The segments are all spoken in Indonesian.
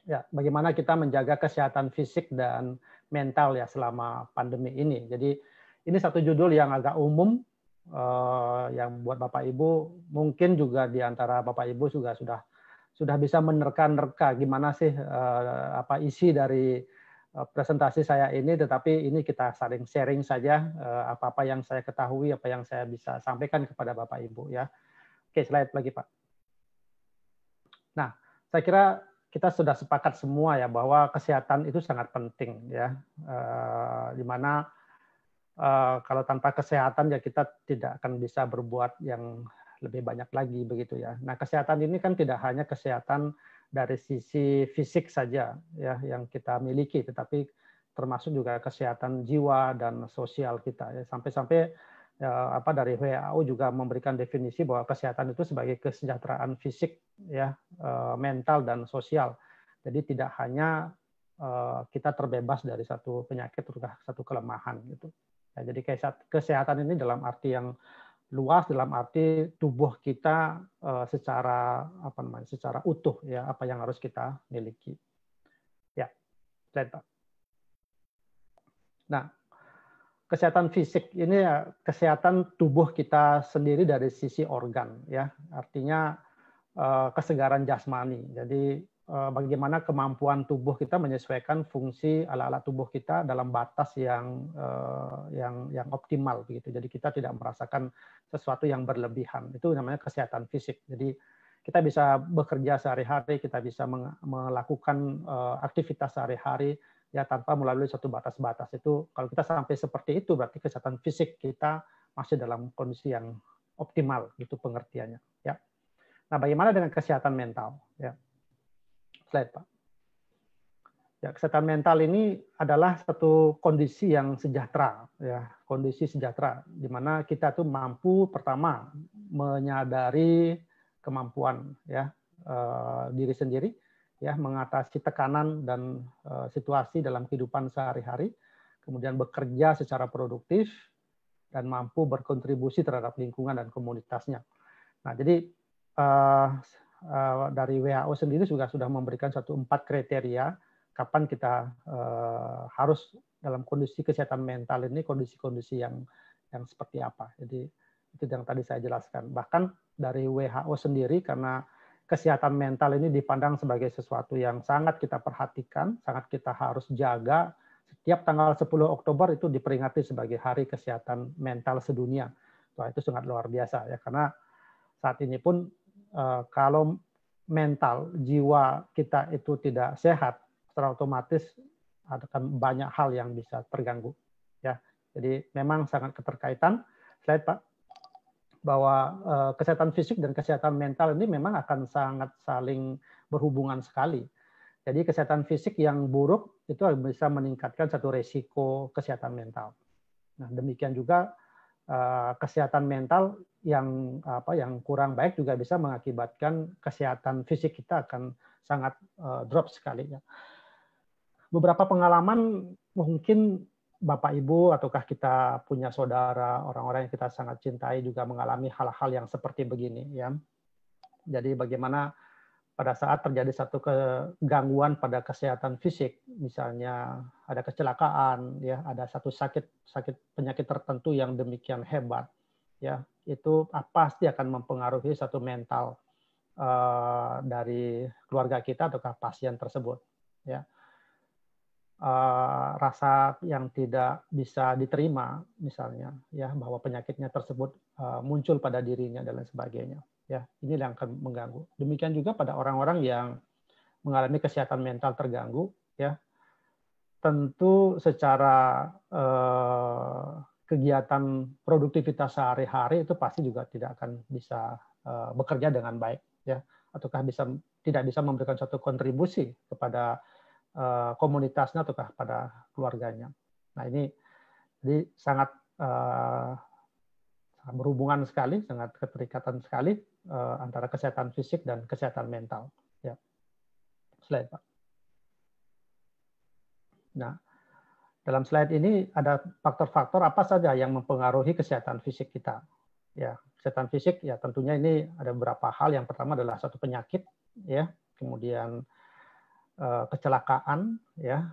Ya, bagaimana kita menjaga kesehatan fisik dan mental ya selama pandemi ini. Jadi ini satu judul yang agak umum, yang buat Bapak Ibu mungkin juga di antara Bapak Ibu juga sudah bisa menerka-nerka gimana sih apa isi dari presentasi saya ini. Tetapi ini kita saling sharing saja apa-apa yang saya ketahui, apa yang saya bisa sampaikan kepada Bapak Ibu ya. Oke, slide lagi Pak. Nah, saya kira kita sudah sepakat semua ya bahwa kesehatan itu sangat penting ya, di mana kalau tanpa kesehatan ya kita tidak akan bisa berbuat yang lebih banyak lagi begitu ya. Nah, kesehatan ini kan tidak hanya kesehatan dari sisi fisik saja ya yang kita miliki, tetapi termasuk juga kesehatan jiwa dan sosial kita ya. Sampai-sampai apa dari WHO juga memberikan definisi bahwa kesehatan itu sebagai kesejahteraan fisik ya, mental dan sosial. Jadi tidak hanya kita terbebas dari satu penyakit atau satu kelemahan gitu. Ya, jadi kesehatan ini dalam arti yang luas, dalam arti tubuh kita secara apa namanya, secara utuh ya, apa yang harus kita miliki. Ya, slide Pak. Nah, kesehatan fisik ini ya kesehatan tubuh kita sendiri dari sisi organ ya, artinya kesegaran jasmani. Jadi bagaimana kemampuan tubuh kita menyesuaikan fungsi ala-ala tubuh kita dalam batas yang optimal begitu. Jadi kita tidak merasakan sesuatu yang berlebihan. Itu namanya kesehatan fisik. Jadi kita bisa bekerja sehari-hari, kita bisa melakukan aktivitas sehari-hari ya tanpa melalui satu batas-batas. Itu kalau kita sampai seperti itu berarti kesehatan fisik kita masih dalam kondisi yang optimal gitu pengertiannya ya. Nah, bagaimana dengan kesehatan mental ya. Slide Pak. Ya, kesehatan mental ini adalah satu kondisi yang sejahtera ya, kondisi sejahtera di mana kita tuh mampu pertama menyadari kemampuan ya diri sendiri ya, mengatasi tekanan dan situasi dalam kehidupan sehari-hari, kemudian bekerja secara produktif dan mampu berkontribusi terhadap lingkungan dan komunitasnya. Nah, jadi dari WHO sendiri juga sudah memberikan 4 kriteria kapan kita harus dalam kondisi kesehatan mental ini, kondisi-kondisi yang seperti apa. Jadi itu yang tadi saya jelaskan. Bahkan dari WHO sendiri karena kesehatan mental ini dipandang sebagai sesuatu yang sangat kita perhatikan, sangat kita harus jaga. Setiap tanggal 10 Oktober itu diperingati sebagai Hari Kesehatan Mental Sedunia. Wah, itu sangat luar biasa ya, karena saat ini pun kalau mental, jiwa kita itu tidak sehat, secara otomatis akan banyak hal yang bisa terganggu. Ya, jadi memang sangat keterkaitan. Slide Pak. Bahwa kesehatan fisik dan kesehatan mental ini memang akan sangat saling berhubungan sekali. Jadi kesehatan fisik yang buruk itu bisa meningkatkan satu resiko kesehatan mental. Nah, demikian juga kesehatan mental yang kurang baik juga bisa mengakibatkan kesehatan fisik kita akan sangat drop sekali ya. Beberapa pengalaman mungkin Bapak Ibu ataukah kita punya saudara, orang-orang yang kita sangat cintai juga mengalami hal-hal yang seperti begini ya. Jadi bagaimana pada saat terjadi satu kegangguan pada kesehatan fisik, misalnya ada kecelakaan ya, ada satu penyakit tertentu yang demikian hebat ya, itu pasti akan mempengaruhi satu mental dari keluarga kita ataukah pasien tersebut ya. Rasa yang tidak bisa diterima misalnya ya, bahwa penyakitnya tersebut muncul pada dirinya dan lain sebagainya ya, ini yang akan mengganggu. Demikian juga pada orang-orang yang mengalami kesehatan mental terganggu ya, tentu secara kegiatan produktivitas sehari-hari itu pasti juga tidak akan bisa bekerja dengan baik ya, ataukah tidak bisa memberikan suatu kontribusi kepada komunitasnya ataukah pada keluarganya. Nah, ini jadi sangat berhubungan sekali, sangat keterikatan sekali antara kesehatan fisik dan kesehatan mental. Ya. Slide Pak. Nah, dalam slide ini ada faktor-faktor apa saja yang mempengaruhi kesehatan fisik kita. Ya, kesehatan fisik ya tentunya ini ada beberapa hal. Yang pertama adalah suatu penyakit, ya, kemudian kecelakaan, ya,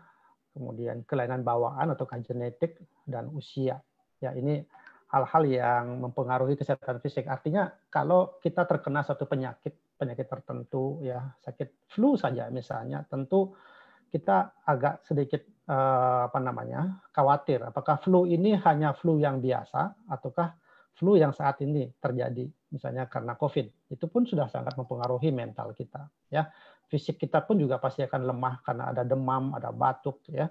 kemudian kelainan bawaan atau genetik, dan usia. Ya, ini hal-hal yang mempengaruhi kesehatan fisik. Artinya kalau kita terkena suatu penyakit tertentu, ya, sakit flu saja misalnya, tentu kita agak sedikit khawatir. Apakah flu ini hanya flu yang biasa ataukah flu yang saat ini terjadi, misalnya karena COVID. Itu pun sudah sangat mempengaruhi mental kita. Ya, fisik kita pun juga pasti akan lemah karena ada demam, ada batuk, ya,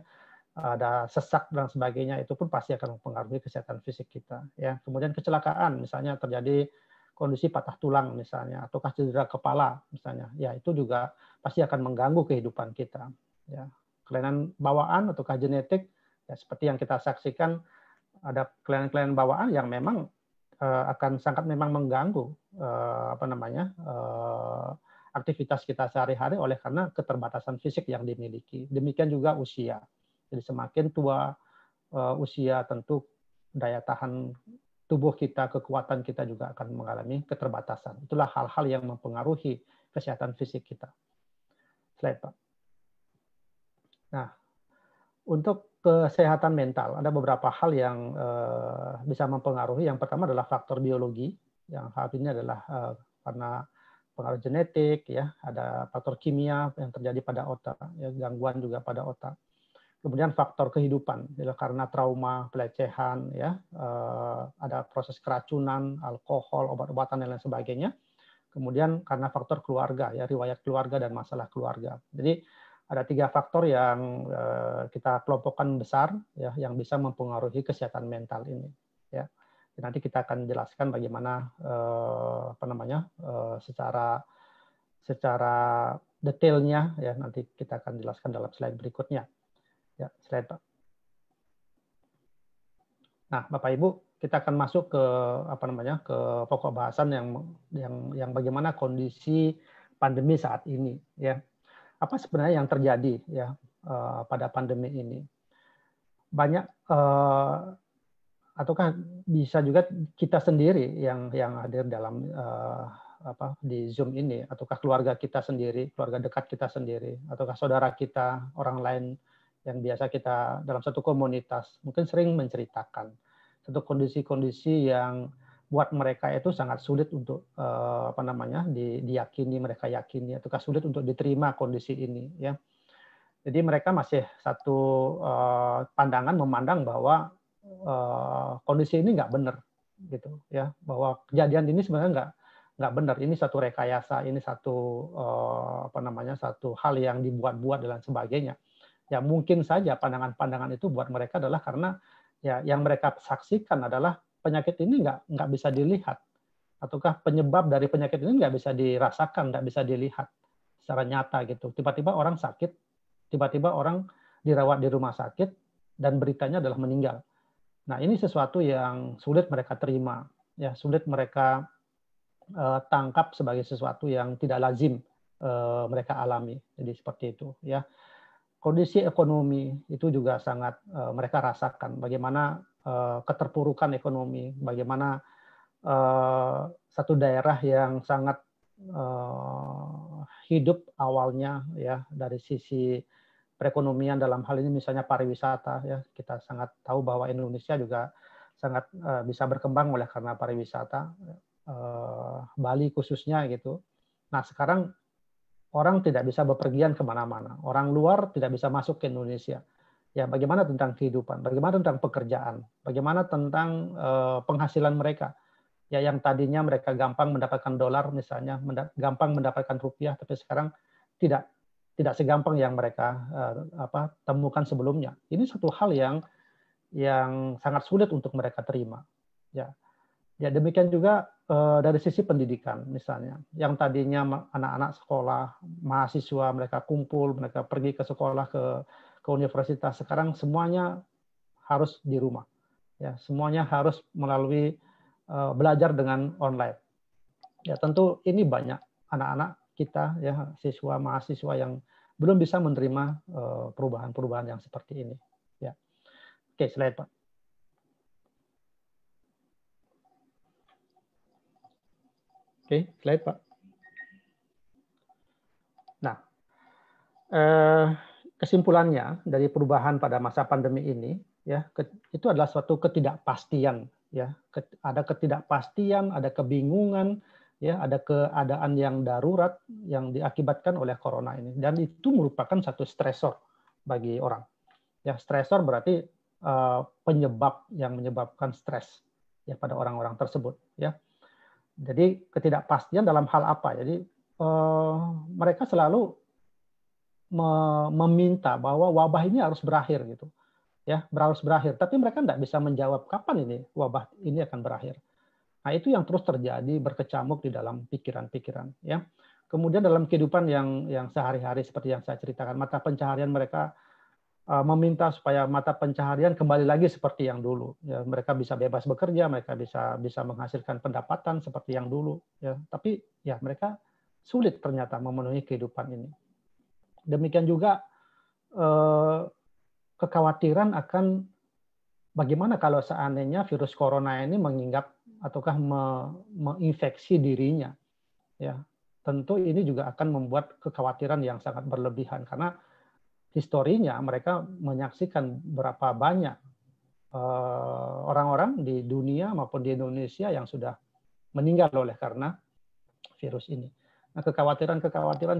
ada sesak dan sebagainya. Itu pun pasti akan mempengaruhi kesehatan fisik kita. Ya, kemudian kecelakaan, misalnya terjadi kondisi patah tulang misalnya, ataukah cedera kepala misalnya, ya itu juga pasti akan mengganggu kehidupan kita. Ya, kelainan bawaan ataukah genetik, ya seperti yang kita saksikan, ada kelainan-kelainan bawaan yang memang akan sangat memang mengganggu aktivitas kita sehari-hari oleh karena keterbatasan fisik yang dimiliki. Demikian juga usia. Jadi semakin tua usia, tentu daya tahan tubuh kita, kekuatan kita juga akan mengalami keterbatasan. Itulah hal-hal yang mempengaruhi kesehatan fisik kita. Slide, Pak. Nah, untuk kesehatan mental, ada beberapa hal yang bisa mempengaruhi. Yang pertama adalah faktor biologi. Yang hal ini adalah karena pengaruh genetik, ya, ada faktor kimia yang terjadi pada otak, ya, gangguan juga pada otak. Kemudian faktor kehidupan, ya, karena trauma, pelecehan, ya, ada proses keracunan, alkohol, obat-obatan dan lain sebagainya. Kemudian karena faktor keluarga, ya, riwayat keluarga dan masalah keluarga. Jadi ada 3 faktor yang kita kelompokkan besar, ya, yang bisa mempengaruhi kesehatan mental ini. Ya, nanti kita akan jelaskan bagaimana secara detailnya, ya, nanti kita akan jelaskan dalam slide berikutnya. Ya, slide, Pak. Nah, Bapak Ibu, kita akan masuk ke ke pokok bahasan yang bagaimana kondisi pandemi saat ini, ya. Apa sebenarnya yang terjadi, ya, pada pandemi ini? Banyak ataukah bisa juga kita sendiri yang hadir dalam di Zoom ini, ataukah keluarga kita sendiri, keluarga dekat kita sendiri, ataukah saudara kita, orang lain yang biasa kita dalam satu komunitas mungkin sering menceritakan satu kondisi-kondisi yang buat mereka itu sangat sulit untuk diyakini, mereka yakini, ataukah sulit untuk diterima kondisi ini, ya. Jadi mereka masih satu pandangan memandang bahwa kondisi ini nggak benar, gitu, ya, bahwa kejadian ini sebenarnya nggak benar, ini satu rekayasa, ini satu satu hal yang dibuat-buat dan sebagainya. Ya mungkin saja pandangan-pandangan itu buat mereka adalah karena ya yang mereka saksikan adalah penyakit ini nggak bisa dilihat, ataukah penyebab dari penyakit ini nggak bisa dirasakan, nggak bisa dilihat secara nyata, gitu. Tiba-tiba orang sakit, tiba-tiba orang dirawat di rumah sakit dan beritanya adalah meninggal. Nah, ini sesuatu yang sulit mereka terima, ya, sulit mereka tangkap sebagai sesuatu yang tidak lazim mereka alami. Jadi seperti itu, ya. Kondisi ekonomi itu juga sangat mereka rasakan, bagaimana keterpurukan ekonomi, bagaimana satu daerah yang sangat hidup awalnya, ya, dari sisi perekonomian, dalam hal ini misalnya pariwisata, ya, kita sangat tahu bahwa Indonesia juga sangat bisa berkembang oleh karena pariwisata, Bali khususnya, gitu. Nah, sekarang orang tidak bisa bepergian kemana-mana, orang luar tidak bisa masuk ke Indonesia. Ya, bagaimana tentang kehidupan, bagaimana tentang pekerjaan, bagaimana tentang penghasilan mereka. Ya, yang tadinya mereka gampang mendapatkan dolar misalnya, gampang mendapatkan rupiah, tapi sekarang tidak segampang yang mereka temukan sebelumnya. Ini satu hal yang sangat sulit untuk mereka terima. Ya. Ya, demikian juga dari sisi pendidikan misalnya, yang tadinya anak-anak sekolah, mahasiswa mereka kumpul, mereka pergi ke sekolah, ke universitas, sekarang semuanya harus di rumah, ya, semuanya harus melalui belajar dengan online. Ya, tentu ini banyak anak-anak kita, ya, siswa mahasiswa yang belum bisa menerima perubahan-perubahan yang seperti ini. Ya, oke, slide, Pak. Oke, slide, Pak. Nah, eh, kesimpulannya dari perubahan pada masa pandemi ini, ya, itu adalah suatu ketidakpastian, ya, ada ketidakpastian, ada kebingungan, ya, ada keadaan yang darurat yang diakibatkan oleh corona ini, dan itu merupakan satu stresor bagi orang. Ya, stresor berarti penyebab yang menyebabkan stres, ya, pada orang-orang tersebut, ya. Jadi ketidakpastian dalam hal apa? Jadi mereka selalu meminta bahwa wabah ini harus berakhir gitu, ya, harus berakhir. Tapi mereka tidak bisa menjawab kapan ini wabah ini akan berakhir. Nah, itu yang terus terjadi berkecamuk di dalam pikiran-pikiran, ya. Kemudian dalam kehidupan yang sehari-hari seperti yang saya ceritakan, mata pencaharian mereka meminta supaya mata pencaharian kembali lagi seperti yang dulu. Ya, mereka bisa bebas bekerja, mereka bisa menghasilkan pendapatan seperti yang dulu. Ya, tapi ya mereka sulit ternyata memenuhi kehidupan ini. Demikian juga kekhawatiran akan bagaimana kalau seandainya virus corona ini menginggap ataukah menginfeksi dirinya. Ya, tentu ini juga akan membuat kekhawatiran yang sangat berlebihan karena historinya mereka menyaksikan berapa banyak orang-orang di dunia maupun di Indonesia yang sudah meninggal oleh karena virus ini. Nah, kekhawatiran,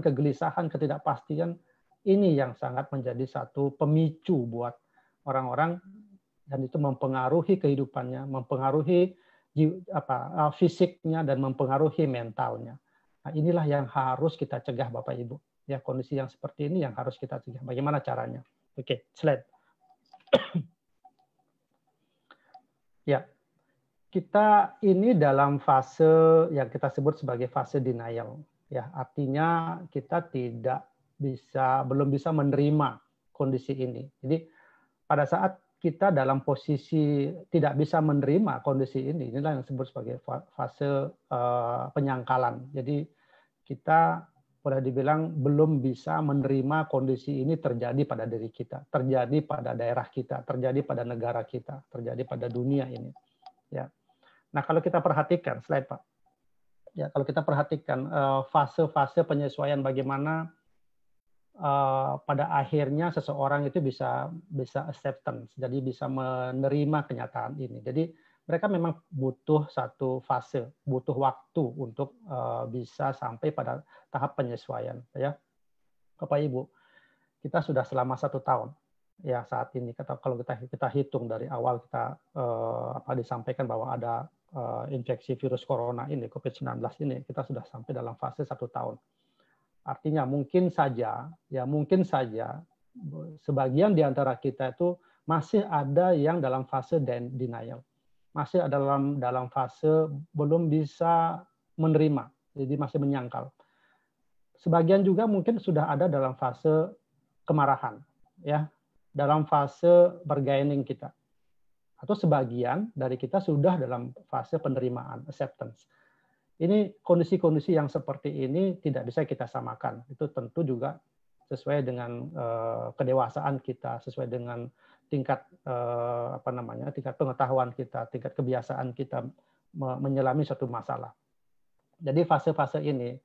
kegelisahan, ketidakpastian ini yang sangat menjadi satu pemicu buat orang-orang, dan itu mempengaruhi kehidupannya, mempengaruhi fisiknya, dan mempengaruhi mentalnya. Nah, inilah yang harus kita cegah, Bapak Ibu. Ya, kondisi yang seperti ini yang harus kita cegah. Bagaimana caranya? Oke, slide. Ya, kita ini dalam fase yang kita sebut sebagai fase denial. Ya, artinya kita belum bisa menerima kondisi ini. Jadi pada saat kita dalam posisi tidak bisa menerima kondisi ini, inilah yang disebut sebagai fase penyangkalan. Jadi kita boleh dibilang belum bisa menerima kondisi ini terjadi pada diri kita, terjadi pada daerah kita, terjadi pada negara kita, terjadi pada dunia ini. Ya. Nah, kalau kita perhatikan, slide Pak. Ya, kalau kita perhatikan fase-fase penyesuaian bagaimana pada akhirnya seseorang itu bisa acceptance, jadi bisa menerima kenyataan ini. Jadi mereka memang butuh satu fase, butuh waktu untuk bisa sampai pada tahap penyesuaian. Ya, Bapak Ibu, kita sudah selama 1 tahun. Ya, saat ini kalau kita hitung dari awal kita disampaikan bahwa ada infeksi virus corona ini, COVID-19 ini, kita sudah sampai dalam fase 1 tahun. Artinya mungkin saja sebagian di antara kita itu masih ada yang dalam fase denial, masih ada dalam fase belum bisa menerima, jadi masih menyangkal. Sebagian juga mungkin sudah ada dalam fase kemarahan, ya, dalam fase bargaining kita. Atau sebagian dari kita sudah dalam fase penerimaan, acceptance. Ini kondisi-kondisi yang seperti ini tidak bisa kita samakan. Itu tentu juga sesuai dengan kedewasaan kita, sesuai dengan tingkat tingkat pengetahuan kita, tingkat kebiasaan kita menyelami suatu masalah. Jadi fase-fase ini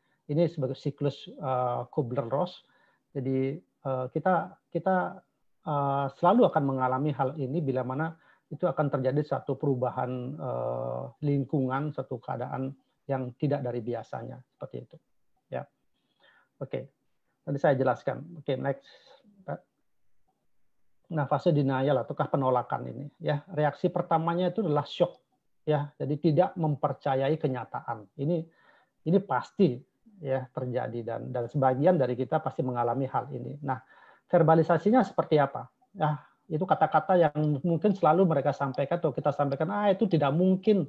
sebagai siklus Kubler-Ross. Jadi kita selalu akan mengalami hal ini bila mana itu akan terjadi satu perubahan lingkungan, satu keadaan yang tidak dari biasanya, seperti itu. Ya, oke. Tadi saya jelaskan. Oke, next. Nah, fase denial ataukah penolakan ini, ya, reaksi pertamanya itu adalah shock, ya, jadi tidak mempercayai kenyataan. Ini pasti ya terjadi dan sebagian dari kita pasti mengalami hal ini. Nah, verbalisasinya seperti apa? Ya, itu kata-kata yang mungkin selalu mereka sampaikan atau kita sampaikan, itu tidak mungkin.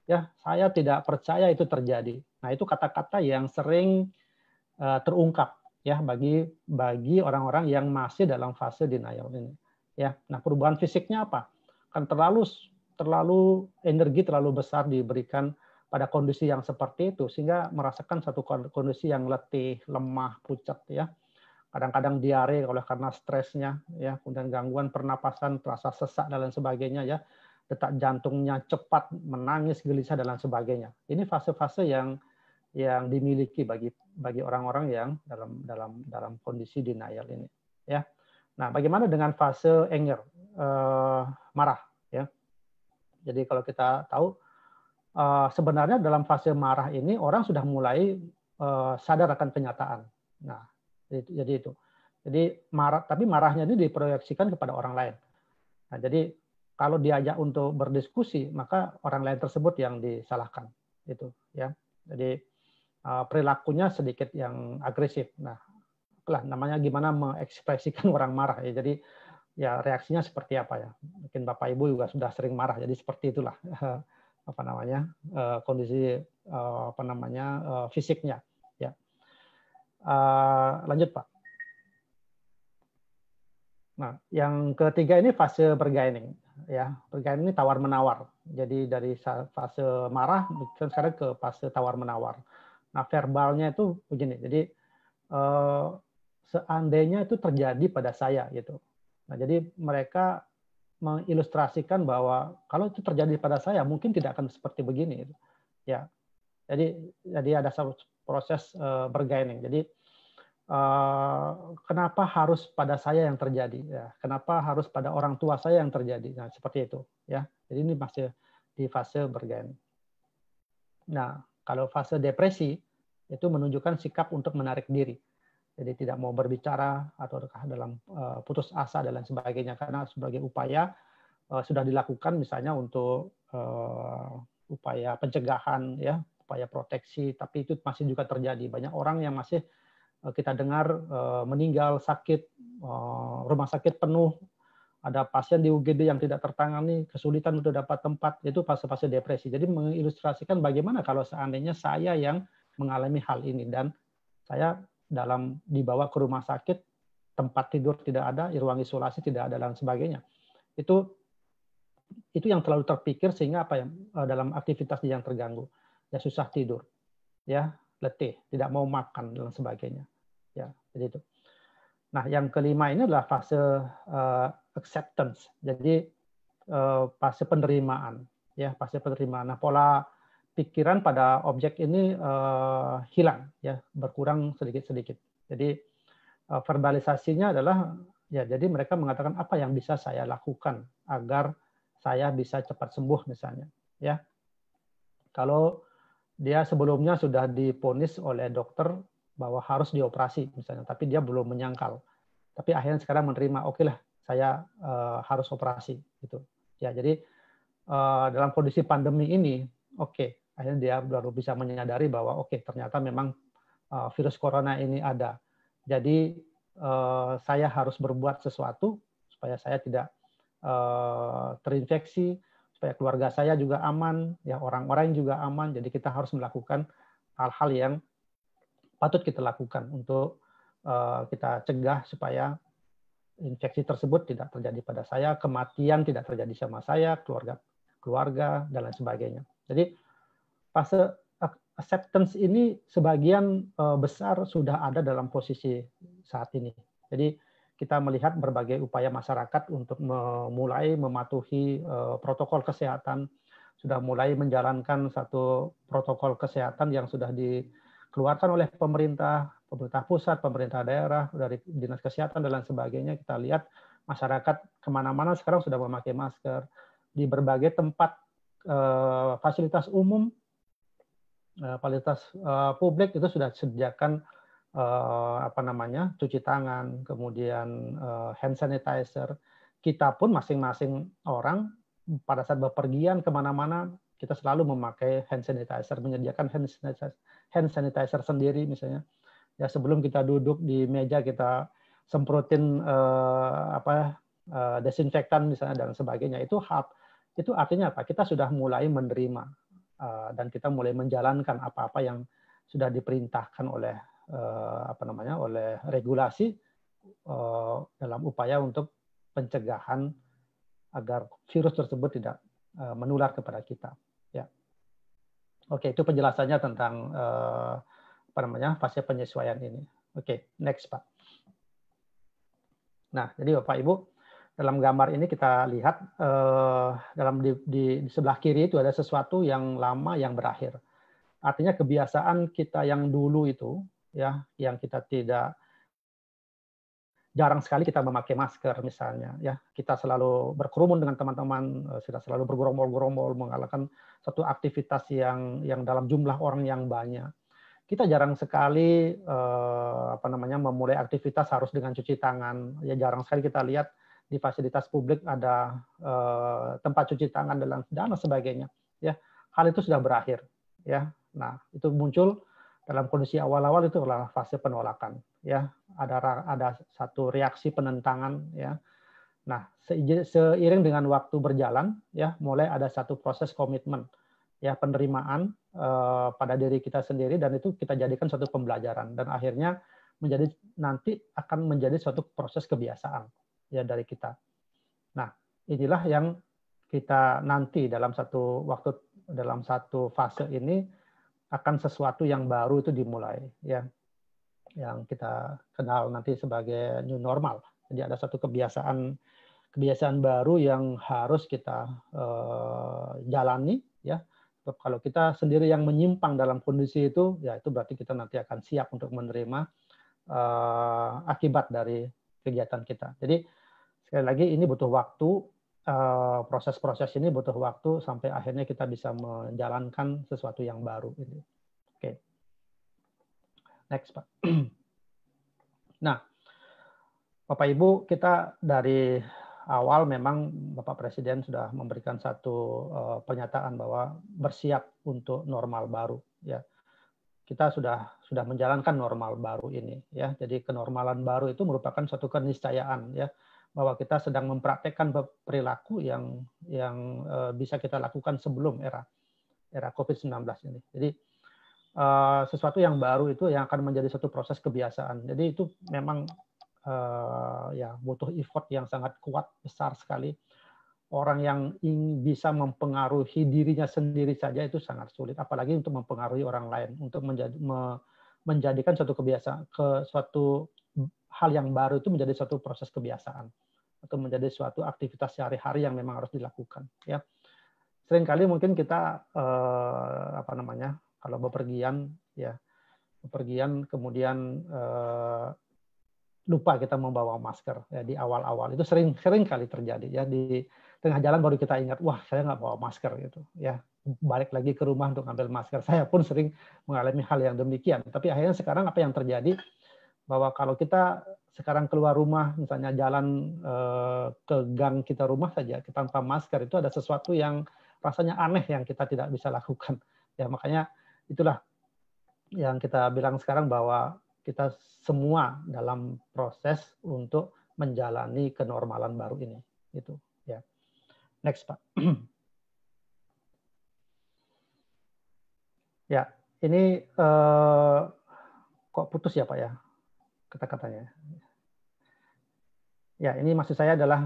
Ya, saya tidak percaya itu terjadi. Nah, itu kata-kata yang sering terungkap ya bagi orang-orang yang masih dalam fase denial ini. Ya, nah perubahan fisiknya apa? Kan terlalu energi terlalu besar diberikan pada kondisi yang seperti itu sehingga merasakan satu kondisi yang letih, lemah, pucat ya. Kadang-kadang diare oleh karena stresnya ya, kemudian gangguan pernapasan, terasa sesak dan lain sebagainya ya. Detak jantungnya cepat, menangis, gelisah dan lain sebagainya. Ini fase-fase yang yang dimiliki bagi orang-orang yang dalam kondisi denial ini, ya. Nah, bagaimana dengan fase anger, marah, ya? Jadi kalau kita tahu sebenarnya dalam fase marah ini orang sudah mulai sadar akan kenyataan. Nah, jadi itu. Jadi marah, tapi marahnya ini diproyeksikan kepada orang lain. Nah, jadi kalau diajak untuk berdiskusi, maka orang lain tersebut yang disalahkan, itu, ya. Jadi perilakunya sedikit yang agresif. Nah, lah namanya gimana mengekspresikan orang marah ya. Jadi ya reaksinya seperti apa ya? Mungkin Bapak Ibu juga sudah sering marah. Jadi seperti itulah apa namanya kondisi apa namanya fisiknya. Ya. Lanjut Pak. Nah, yang ketiga ini fase bergaining. Ya, bergaining ini tawar menawar. Jadi dari fase marah sekarang ke fase tawar menawar. Nah, verbalnya itu begini. Jadi seandainya itu terjadi pada saya gitu. Nah, jadi mereka mengilustrasikan bahwa kalau itu terjadi pada saya mungkin tidak akan seperti begini gitu. Ya. Jadi ada proses bergaining. Jadi kenapa harus pada saya yang terjadi ya? Kenapa harus pada orang tua saya yang terjadi? Nah, seperti itu ya. Jadi ini masih di fase bergaining. Nah, kalau fase depresi itu menunjukkan sikap untuk menarik diri. Jadi tidak mau berbicara atau dalam putus asa dan lain sebagainya karena sebagai upaya sudah dilakukan misalnya untuk upaya pencegahan ya, upaya proteksi, tapi itu masih juga terjadi. Banyak orang yang masih kita dengar meninggal sakit, rumah sakit penuh, ada pasien di UGD yang tidak tertangani, kesulitan untuk dapat tempat, itu fase-fase depresi. Jadi mengilustrasikan bagaimana kalau seandainya saya yang mengalami hal ini dan saya dibawa ke rumah sakit, tempat tidur tidak ada, ruang isolasi tidak ada dan sebagainya. Itu yang terlalu terpikir sehingga apa ya dalam aktivitas yang terganggu, ya susah tidur, ya letih, tidak mau makan dan sebagainya, ya jadi itu. Nah yang kelima ini adalah fase acceptance, jadi fase penerimaan, ya fase penerimaan. Nah pola pikiran pada objek ini hilang, ya berkurang sedikit-sedikit. Jadi verbalisasinya adalah ya jadi mereka mengatakan apa yang bisa saya lakukan agar saya bisa cepat sembuh misalnya, ya. Kalau dia sebelumnya sudah diponis oleh dokter bahwa harus dioperasi misalnya, tapi dia belum menyangkal. Tapi akhirnya sekarang menerima, oke lah saya harus operasi gitu. Ya jadi dalam kondisi pandemi ini, oke, akhirnya dia baru bisa menyadari bahwa oke, ternyata memang virus corona ini ada. Jadi saya harus berbuat sesuatu supaya saya tidak terinfeksi, supaya keluarga saya juga aman, ya orang-orang juga aman. Jadi kita harus melakukan hal-hal yang patut kita lakukan untuk kita cegah supaya infeksi tersebut tidak terjadi pada saya, kematian tidak terjadi sama saya, keluarga dan lain sebagainya. Jadi fase acceptance ini sebagian besar sudah ada dalam posisi saat ini. Jadi kita melihat berbagai upaya masyarakat untuk mulai mematuhi protokol kesehatan, sudah mulai menjalankan satu protokol kesehatan yang sudah dikeluarkan oleh pemerintah pusat, pemerintah daerah, dari dinas kesehatan dan lain sebagainya. Kita lihat masyarakat kemana-mana sekarang sudah memakai masker di berbagai tempat fasilitas umum, fasilitas publik itu sudah disediakan apa namanya cuci tangan, kemudian hand sanitizer. Kita pun masing-masing orang pada saat bepergian kemana-mana kita selalu memakai hand sanitizer, menyediakan hand sanitizer sendiri misalnya. Ya sebelum kita duduk di meja kita semprotin desinfektan misalnya dan sebagainya. Itu artinya apa? Kita sudah mulai menerima dan kita mulai menjalankan apa-apa yang sudah diperintahkan oleh oleh regulasi dalam upaya untuk pencegahan agar virus tersebut tidak menular kepada kita. Ya. Oke, itu penjelasannya tentang fase penyesuaian ini. Oke, next Pak. Nah, jadi Bapak Ibu, dalam gambar ini kita lihat di sebelah kiri itu ada sesuatu yang lama yang berakhir. Artinya kebiasaan kita yang dulu itu, ya, yang kita jarang sekali kita memakai masker misalnya, ya, kita selalu berkerumun dengan teman-teman, sudah selalu bergerombol-gerombol mengadakan satu aktivitas yang dalam jumlah orang yang banyak. Kita jarang sekali memulai aktivitas harus dengan cuci tangan. Ya, jarang sekali kita lihat di fasilitas publik ada tempat cuci tangan dan sebagainya. Ya, hal itu sudah berakhir. Ya, nah itu muncul dalam kondisi awal-awal itu adalah fase penolakan. Ya, ada satu reaksi penentangan. Ya, nah seiring dengan waktu berjalan, ya mulai ada satu proses komitmen, ya penerimaan pada diri kita sendiri, dan itu kita jadikan suatu pembelajaran dan akhirnya nanti akan menjadi suatu proses kebiasaan ya dari kita. Nah, inilah yang kita nanti dalam satu fase ini akan sesuatu yang baru itu dimulai, ya, yang kita kenal nanti sebagai new normal. Jadi ada satu kebiasaan baru yang harus kita jalani, ya. Kalau kita sendiri yang menyimpang dalam kondisi itu, ya itu berarti kita nanti akan siap untuk menerima akibat dari kegiatan kita. Jadi sekali lagi ini butuh waktu, proses-proses ini butuh waktu sampai akhirnya kita bisa menjalankan sesuatu yang baru. Oke, next Pak. Nah, Bapak Ibu, kita dari awal memang Bapak Presiden sudah memberikan satu pernyataan bahwa bersiap untuk normal baru. Ya, kita sudah menjalankan normal baru ini. Ya, jadi kenormalan baru itu merupakan suatu keniscayaan, ya, bahwa kita sedang mempraktekkan perilaku yang bisa kita lakukan sebelum era COVID-19 ini. Jadi sesuatu yang baru itu yang akan menjadi satu proses kebiasaan. Jadi itu memang ya butuh effort yang sangat kuat, besar sekali. Orang yang bisa mempengaruhi dirinya sendiri saja itu sangat sulit, apalagi untuk mempengaruhi orang lain, untuk menjadikan suatu kebiasaan, suatu hal yang baru itu menjadi suatu proses kebiasaan atau menjadi suatu aktivitas sehari-hari yang memang harus dilakukan. Ya, seringkali mungkin kita kalau bepergian, ya bepergian kemudian lupa kita membawa masker ya di awal-awal itu sering kali terjadi ya, di tengah jalan baru kita ingat, wah saya nggak bawa masker gitu ya, balik lagi ke rumah untuk ambil masker. Saya pun sering mengalami hal yang demikian, tapi akhirnya sekarang apa yang terjadi, bahwa kalau kita sekarang keluar rumah misalnya jalan ke gang kita rumah saja tanpa masker, itu ada sesuatu yang rasanya aneh yang kita tidak bisa lakukan ya. Makanya itulah yang kita bilang sekarang bahwa kita semua dalam proses untuk menjalani kenormalan baru ini, gitu ya. Next Pak. Ya, ini kok putus ya Pak ya kata-katanya. Ya, ini maksud saya adalah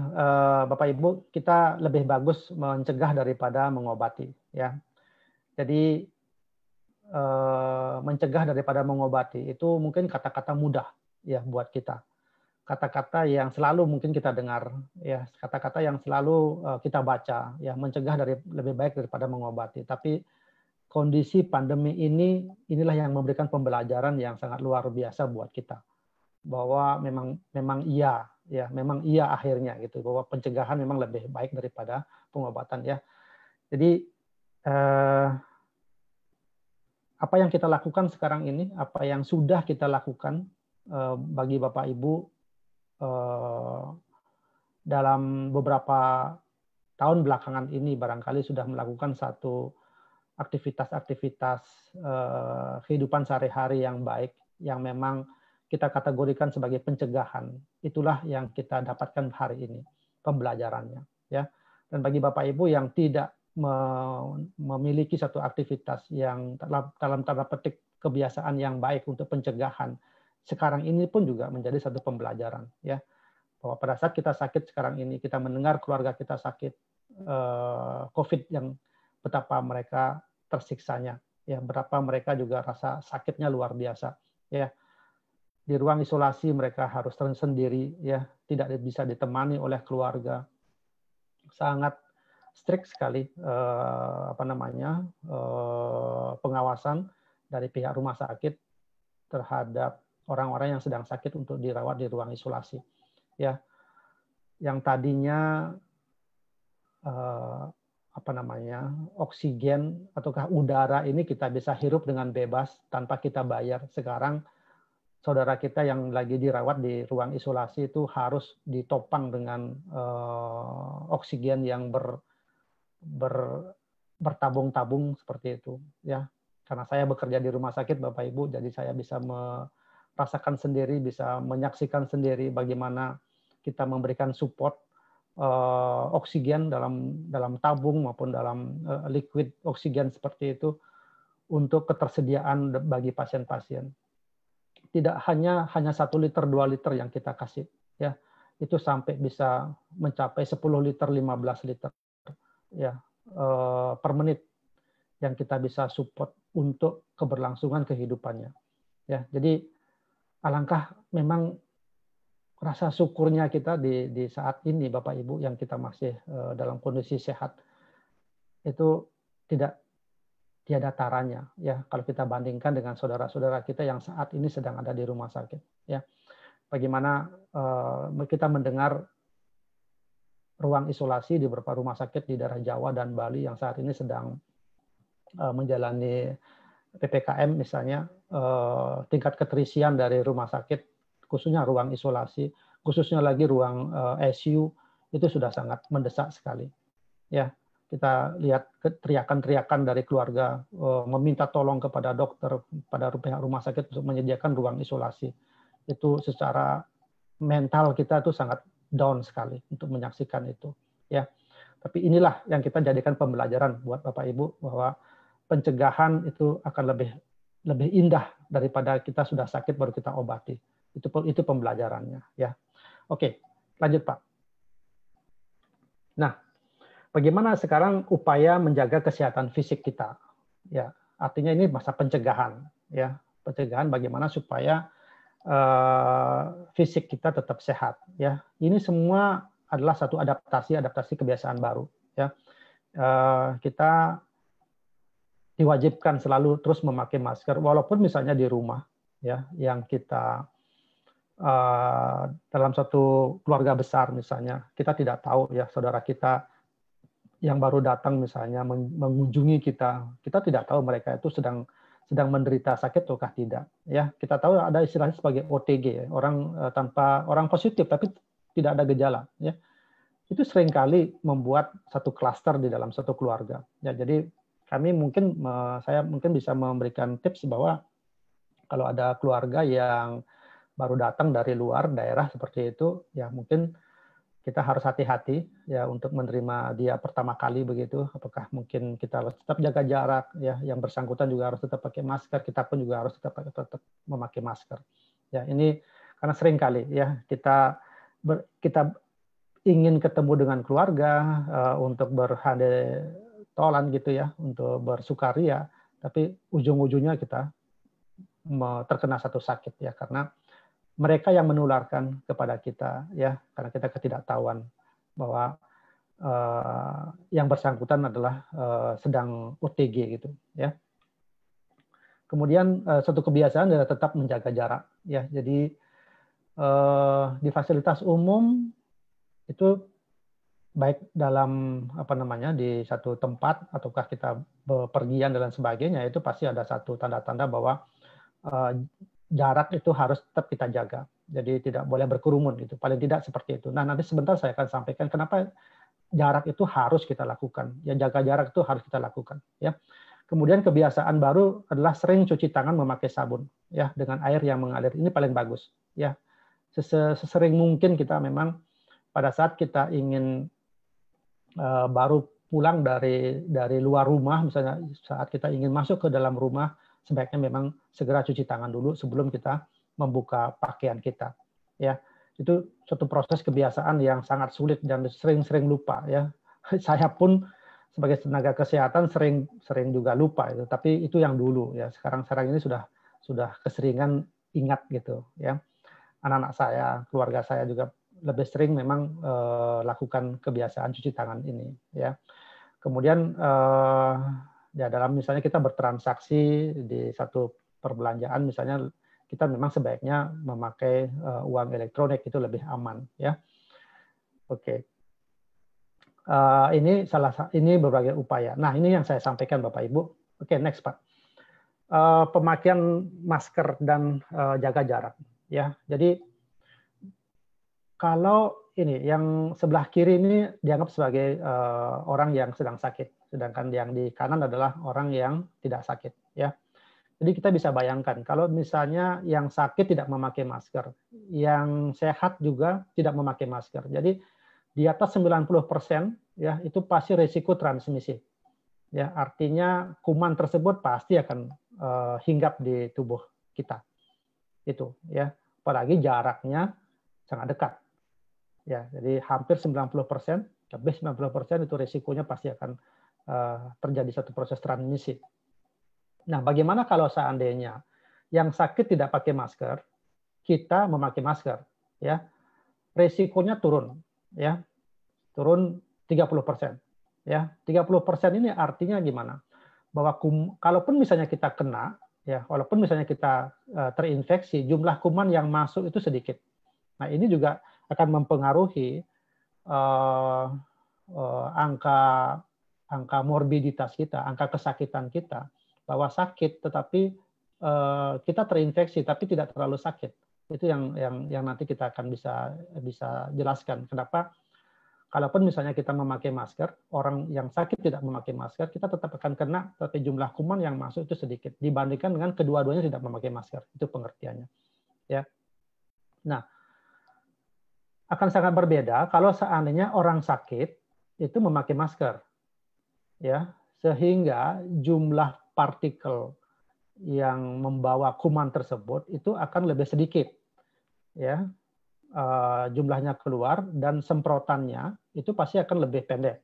Bapak Ibu, kita lebih bagus mencegah daripada mengobati ya. Jadi mencegah daripada mengobati itu mungkin kata-kata mudah ya buat kita, kata-kata yang selalu mungkin kita dengar ya, kata-kata yang selalu kita baca ya, mencegah lebih baik daripada mengobati. Tapi kondisi pandemi inilah yang memberikan pembelajaran yang sangat luar biasa buat kita, bahwa memang iya ya, memang iya akhirnya gitu, bahwa pencegahan memang lebih baik daripada pengobatan ya. Jadi apa yang kita lakukan sekarang ini, apa yang sudah kita lakukan bagi Bapak Ibu dalam beberapa tahun belakangan ini, barangkali sudah melakukan satu aktivitas-aktivitas kehidupan sehari-hari yang baik, yang memang kita kategorikan sebagai pencegahan. Itulah yang kita dapatkan hari ini, pembelajarannya. Ya. Dan bagi Bapak Ibu yang tidak memiliki satu aktivitas yang dalam tanda petik kebiasaan yang baik untuk pencegahan, sekarang ini pun juga menjadi satu pembelajaran ya, bahwa pada saat kita sakit sekarang ini, kita mendengar keluarga kita sakit COVID, yang betapa mereka tersiksanya ya, berapa mereka juga rasa sakitnya luar biasa ya. Di ruang isolasi mereka harus sendiri ya, tidak bisa ditemani oleh keluarga, sangat strict sekali pengawasan dari pihak rumah sakit terhadap orang-orang yang sedang sakit untuk dirawat di ruang isolasi. Ya, yang tadinya oksigen ataukah udara ini kita bisa hirup dengan bebas tanpa kita bayar. Sekarang saudara kita yang lagi dirawat di ruang isolasi itu harus ditopang dengan oksigen yang bertabung-tabung seperti itu, ya. Karena saya bekerja di rumah sakit, Bapak Ibu, jadi saya bisa merasakan sendiri, bisa menyaksikan sendiri bagaimana kita memberikan support oksigen dalam tabung maupun dalam liquid oksigen seperti itu untuk ketersediaan bagi pasien-pasien. Tidak hanya 1 liter, 2 liter yang kita kasih, ya. Itu sampai bisa mencapai 10 liter, 15 liter, ya, per menit yang kita bisa support untuk keberlangsungan kehidupannya. Ya, jadi alangkah memang rasa syukurnya kita di saat ini, Bapak Ibu, yang kita masih dalam kondisi sehat, itu tiada taranya, ya, kalau kita bandingkan dengan saudara-saudara kita yang saat ini sedang ada di rumah sakit, ya. Bagaimana kita mendengar ruang isolasi di beberapa rumah sakit di daerah Jawa dan Bali yang saat ini sedang menjalani PPKM misalnya, tingkat keterisian dari rumah sakit, khususnya ruang isolasi, khususnya lagi ruang ICU, itu sudah sangat mendesak sekali. Ya, kita lihat teriakan-teriakan dari keluarga meminta tolong kepada dokter, pada pihak rumah sakit untuk menyediakan ruang isolasi. Itu secara mental kita itu sangat down sekali untuk menyaksikan itu. Ya, tapi inilah yang kita jadikan pembelajaran buat Bapak Ibu, bahwa pencegahan itu akan lebih indah daripada kita sudah sakit baru kita obati. Itu pembelajarannya, ya. Oke, lanjut Pak. Nah, bagaimana sekarang upaya menjaga kesehatan fisik kita? Ya, artinya ini masa pencegahan, ya. Pencegahan bagaimana supaya fisik kita tetap sehat, ya. Ini semua adalah satu adaptasi kebiasaan baru, ya. Kita diwajibkan selalu terus memakai masker, walaupun misalnya di rumah, ya, yang kita dalam satu keluarga besar misalnya, kita tidak tahu, ya, saudara kita yang baru datang misalnya mengunjungi kita tidak tahu mereka itu sedang menderita sakit ataukah tidak, ya. Kita tahu ada istilahnya sebagai OTG, orang positif tapi tidak ada gejala, ya. Itu seringkali membuat satu klaster di dalam satu keluarga, ya. Jadi saya mungkin bisa memberikan tips bahwa kalau ada keluarga yang baru datang dari luar daerah seperti itu, ya mungkin kita harus hati-hati, ya, untuk menerima dia pertama kali begitu. Apakah mungkin kita harus tetap jaga jarak, ya, yang bersangkutan juga harus tetap pakai masker, kita pun juga harus tetap memakai masker. Ya, ini karena sering kali, ya, kita ingin ketemu dengan keluarga untuk berhandai tolan gitu, ya, untuk bersukaria, tapi ujung-ujungnya kita terkena satu sakit, ya, karena mereka yang menularkan kepada kita, ya, karena kita ketidaktahuan bahwa yang bersangkutan adalah sedang OTG gitu, ya. Kemudian satu kebiasaan adalah tetap menjaga jarak, ya. Jadi di fasilitas umum itu baik dalam di satu tempat ataukah kita bepergian dan sebagainya, itu pasti ada satu tanda-tanda bahwa jarak itu harus tetap kita jaga. Jadi tidak boleh berkerumun gitu. Paling tidak seperti itu. Nah, nanti sebentar saya akan sampaikan kenapa jarak itu harus kita lakukan. Ya, jaga jarak itu harus kita lakukan, ya. Kemudian kebiasaan baru adalah sering cuci tangan memakai sabun, ya, dengan air yang mengalir. Ini paling bagus, ya. Sesering mungkin kita memang pada saat kita ingin baru pulang dari luar rumah, misalnya saat kita ingin masuk ke dalam rumah, sebaiknya memang segera cuci tangan dulu sebelum kita membuka pakaian kita, ya. Itu suatu proses kebiasaan yang sangat sulit dan sering-sering lupa, ya. Saya pun sebagai tenaga kesehatan sering juga lupa itu, tapi itu yang dulu, ya. Sekarang ini sudah keseringan ingat gitu, ya. Anak-anak saya, keluarga saya juga lebih sering memang lakukan kebiasaan cuci tangan ini, ya. Kemudian ya dalam misalnya kita bertransaksi di satu perbelanjaan, misalnya kita memang sebaiknya memakai uang elektronik, itu lebih aman, ya. Oke. Ini berbagai upaya. Nah, ini yang saya sampaikan Bapak Ibu. Oke, next Pak. Pemakaian masker dan jaga jarak, ya. Jadi kalau ini yang sebelah kiri ini dianggap sebagai orang yang sedang sakit, sedangkan yang di kanan adalah orang yang tidak sakit, ya. Jadi kita bisa bayangkan kalau misalnya yang sakit tidak memakai masker, yang sehat juga tidak memakai masker. Jadi di atas 90% ya itu pasti risiko transmisi. Ya, artinya kuman tersebut pasti akan hinggap di tubuh kita. Itu ya. Apalagi jaraknya sangat dekat. Ya, jadi hampir 90%, lebih 90% itu risikonya pasti akan terjadi satu proses transmisi. Nah, bagaimana kalau seandainya yang sakit tidak pakai masker, kita memakai masker, ya, risikonya turun, ya, turun 30%, ya, 30% ini artinya gimana? Bahwa kalaupun misalnya kita kena, ya, walaupun misalnya kita terinfeksi, jumlah kuman yang masuk itu sedikit. Nah, ini juga akan mempengaruhi angka morbiditas kita, angka kesakitan kita. Bahwa sakit tetapi kita terinfeksi tapi tidak terlalu sakit. Itu yang nanti kita akan bisa jelaskan kenapa kalaupun misalnya kita memakai masker, orang yang sakit tidak memakai masker, kita tetap akan kena tapi jumlah kuman yang masuk itu sedikit dibandingkan dengan kedua-duanya tidak memakai masker. Itu pengertiannya. Ya. Nah, akan sangat berbeda kalau seandainya orang sakit itu memakai masker. Ya, sehingga jumlah partikel yang membawa kuman tersebut itu akan lebih sedikit, ya, jumlahnya keluar dan semprotannya itu pasti akan lebih pendek.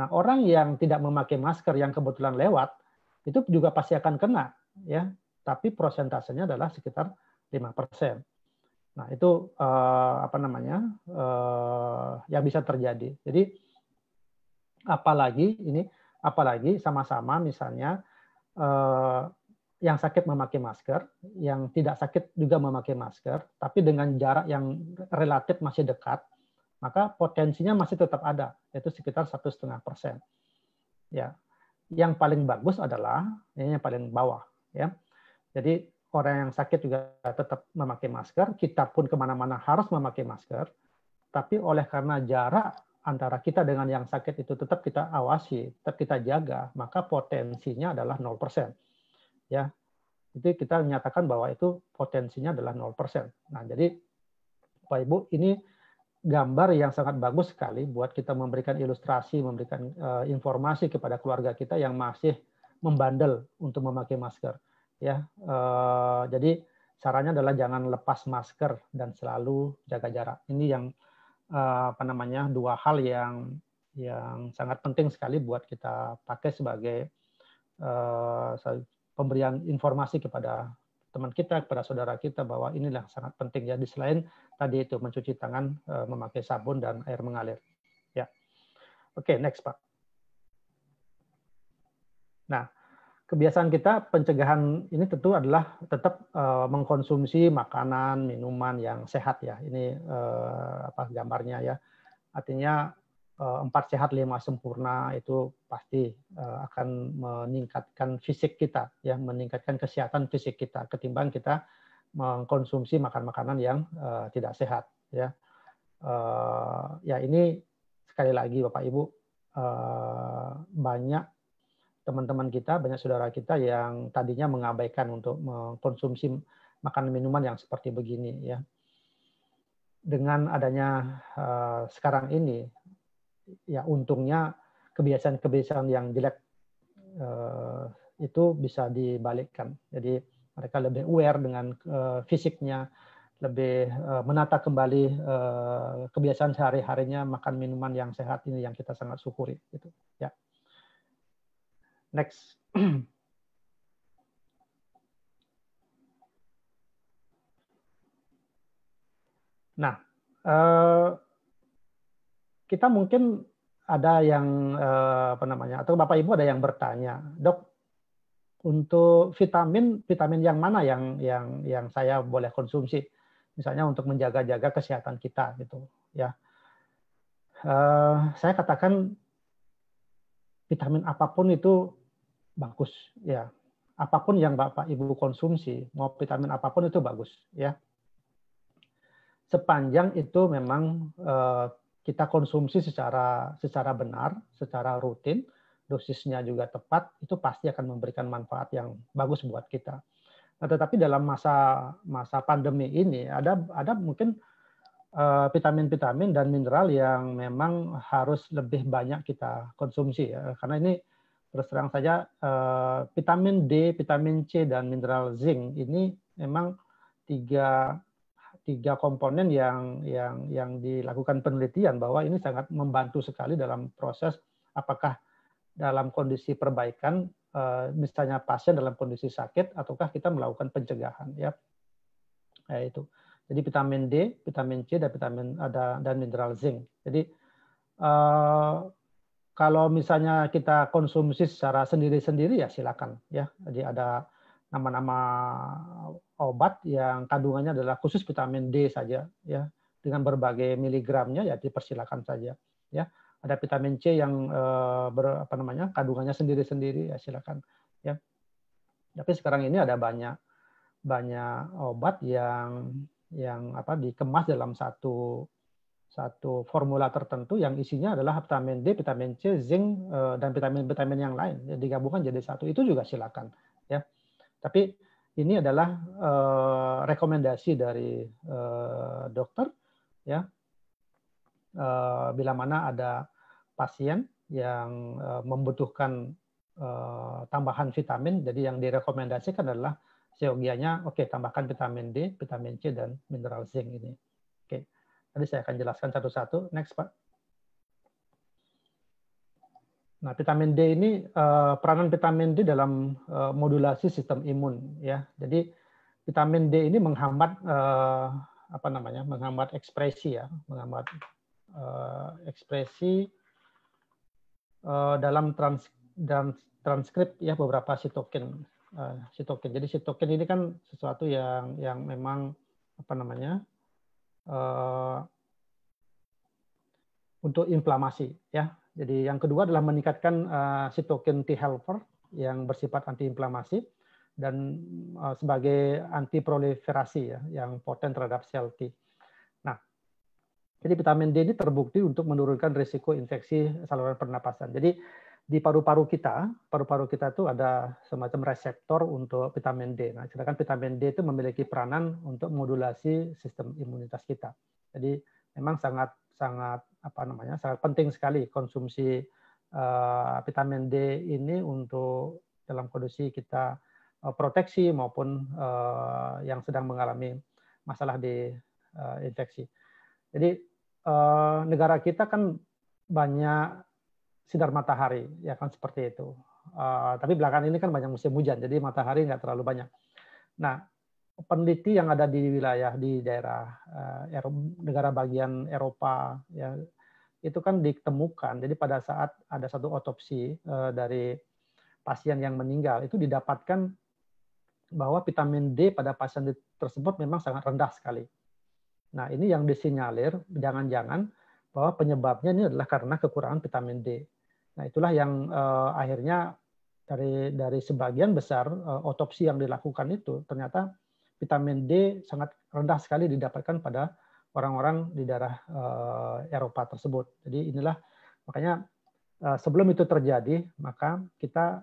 Nah, orang yang tidak memakai masker yang kebetulan lewat itu juga pasti akan kena, ya, tapi persentasenya adalah sekitar 5%. Nah, itu yang bisa terjadi. Jadi apalagi sama-sama misalnya yang sakit memakai masker, yang tidak sakit juga memakai masker, tapi dengan jarak yang relatif masih dekat, maka potensinya masih tetap ada, yaitu sekitar 1,5%. Ya, yang paling bagus adalah ini yang paling bawah, ya. Jadi orang yang sakit juga tetap memakai masker, kita pun kemana-mana harus memakai masker, tapi oleh karena jarak antara kita dengan yang sakit itu tetap kita awasi, tetap kita jaga, maka potensinya adalah 0%. Ya, itu kita menyatakan bahwa itu potensinya adalah 0%. Nah, jadi Bapak Ibu, ini gambar yang sangat bagus sekali buat kita memberikan ilustrasi, memberikan informasi kepada keluarga kita yang masih membandel untuk memakai masker. Ya, jadi caranya adalah jangan lepas masker dan selalu jaga jarak. Ini yang dua hal yang sangat penting sekali buat kita pakai sebagai pemberian informasi kepada teman kita, kepada saudara kita bahwa inilah sangat penting ya. Di selain tadi itu mencuci tangan memakai sabun dan air mengalir. Ya, oke, next Pak. Nah, kebiasaan kita pencegahan ini tentu adalah tetap mengkonsumsi makanan, minuman yang sehat ya. Ini gambarnya ya. Artinya 4 sehat 5 sempurna itu pasti akan meningkatkan fisik kita ya, meningkatkan kesehatan fisik kita ketimbang kita mengkonsumsi makanan-makanan yang tidak sehat ya. Ya ini sekali lagi Bapak Ibu, banyak teman-teman kita, banyak saudara kita yang tadinya mengabaikan untuk mengkonsumsi makanan minuman yang seperti begini ya. Dengan adanya sekarang ini, ya untungnya kebiasaan-kebiasaan yang jelek itu bisa dibalikkan. Jadi mereka lebih aware dengan fisiknya, lebih menata kembali kebiasaan sehari-harinya makan minuman yang sehat ini yang kita sangat syukuri. Gitu. Ya. Next. Nah, Kita mungkin ada yang apa namanya, atau Bapak Ibu ada yang bertanya, Dok, untuk vitamin yang mana yang saya boleh konsumsi, misalnya untuk menjaga-jaga kesehatan kita gitu, ya. Saya katakan vitamin apapun itu bagus, ya. Apapun yang Bapak Ibu konsumsi, mau vitamin apapun itu bagus, ya. Sepanjang itu memang kita konsumsi secara benar, secara rutin, dosisnya juga tepat, itu pasti akan memberikan manfaat yang bagus buat kita. Nah, tetapi dalam masa pandemi ini ada mungkin vitamin-vitamin dan mineral yang memang harus lebih banyak kita konsumsi, ya. Karena ini terus terang saja vitamin D, vitamin C dan mineral zinc ini memang tiga komponen yang dilakukan penelitian bahwa ini sangat membantu sekali dalam proses apakah dalam kondisi perbaikan, misalnya pasien dalam kondisi sakit, ataukah kita melakukan pencegahan, ya. Itu. Jadi vitamin D, vitamin C, dan mineral zinc. Jadi kalau misalnya kita konsumsi secara sendiri-sendiri ya silakan, ya. Jadi ada nama-nama obat yang kandungannya adalah khusus vitamin D saja, ya, dengan berbagai miligramnya, ya dipersilakan saja, ya. Ada vitamin C yang kandungannya sendiri-sendiri, ya silakan, ya. Tapi sekarang ini ada banyak obat yang dikemas dalam satu formula tertentu yang isinya adalah vitamin D, vitamin C, zinc, dan vitamin-vitamin yang lain, ya, digabungkan jadi satu. Itu juga silakan, ya. Tapi ini adalah rekomendasi dari dokter, ya. Bila mana ada pasien yang membutuhkan tambahan vitamin, jadi yang direkomendasikan adalah seyogianya tambahkan vitamin D, vitamin C, dan mineral zinc ini. Oke. Nanti saya akan jelaskan satu-satu. Next, Pak. Nah, vitamin D ini peranan vitamin D dalam modulasi sistem imun, ya. Jadi vitamin D ini menghambat menghambat ekspresi, ya, menghambat ekspresi dalam transkrip, ya, beberapa sitokin. Jadi sitokin ini kan sesuatu yang memang untuk inflamasi, ya. Jadi yang kedua adalah meningkatkan sitokin T helper yang bersifat antiinflamasi dan sebagai antiproliferasi, ya, yang poten terhadap sel T. Nah, jadi vitamin D ini terbukti untuk menurunkan risiko infeksi saluran pernapasan. Jadi di paru-paru kita itu ada semacam reseptor untuk vitamin D. Nah, sedangkan vitamin D itu memiliki peranan untuk modulasi sistem imunitas kita. Jadi memang sangat penting sekali konsumsi vitamin D ini untuk dalam kondisi kita proteksi maupun yang sedang mengalami masalah di infeksi. Jadi negara kita kan banyak sinar matahari, ya kan, seperti itu. Tapi belakangan ini kan banyak musim hujan, jadi matahari nggak terlalu banyak. Nah, peneliti yang ada di wilayah di daerah negara bagian Eropa, ya, itu kan ditemukan. Jadi pada saat ada satu otopsi dari pasien yang meninggal, itu didapatkan bahwa vitamin D pada pasien tersebut memang sangat rendah sekali. Nah, ini yang disinyalir jangan-jangan bahwa penyebabnya ini adalah karena kekurangan vitamin D. Nah, itulah yang akhirnya dari sebagian besar otopsi yang dilakukan itu ternyata vitamin D sangat rendah sekali didapatkan pada orang-orang di daerah Eropa tersebut. Jadi inilah makanya sebelum itu terjadi maka kita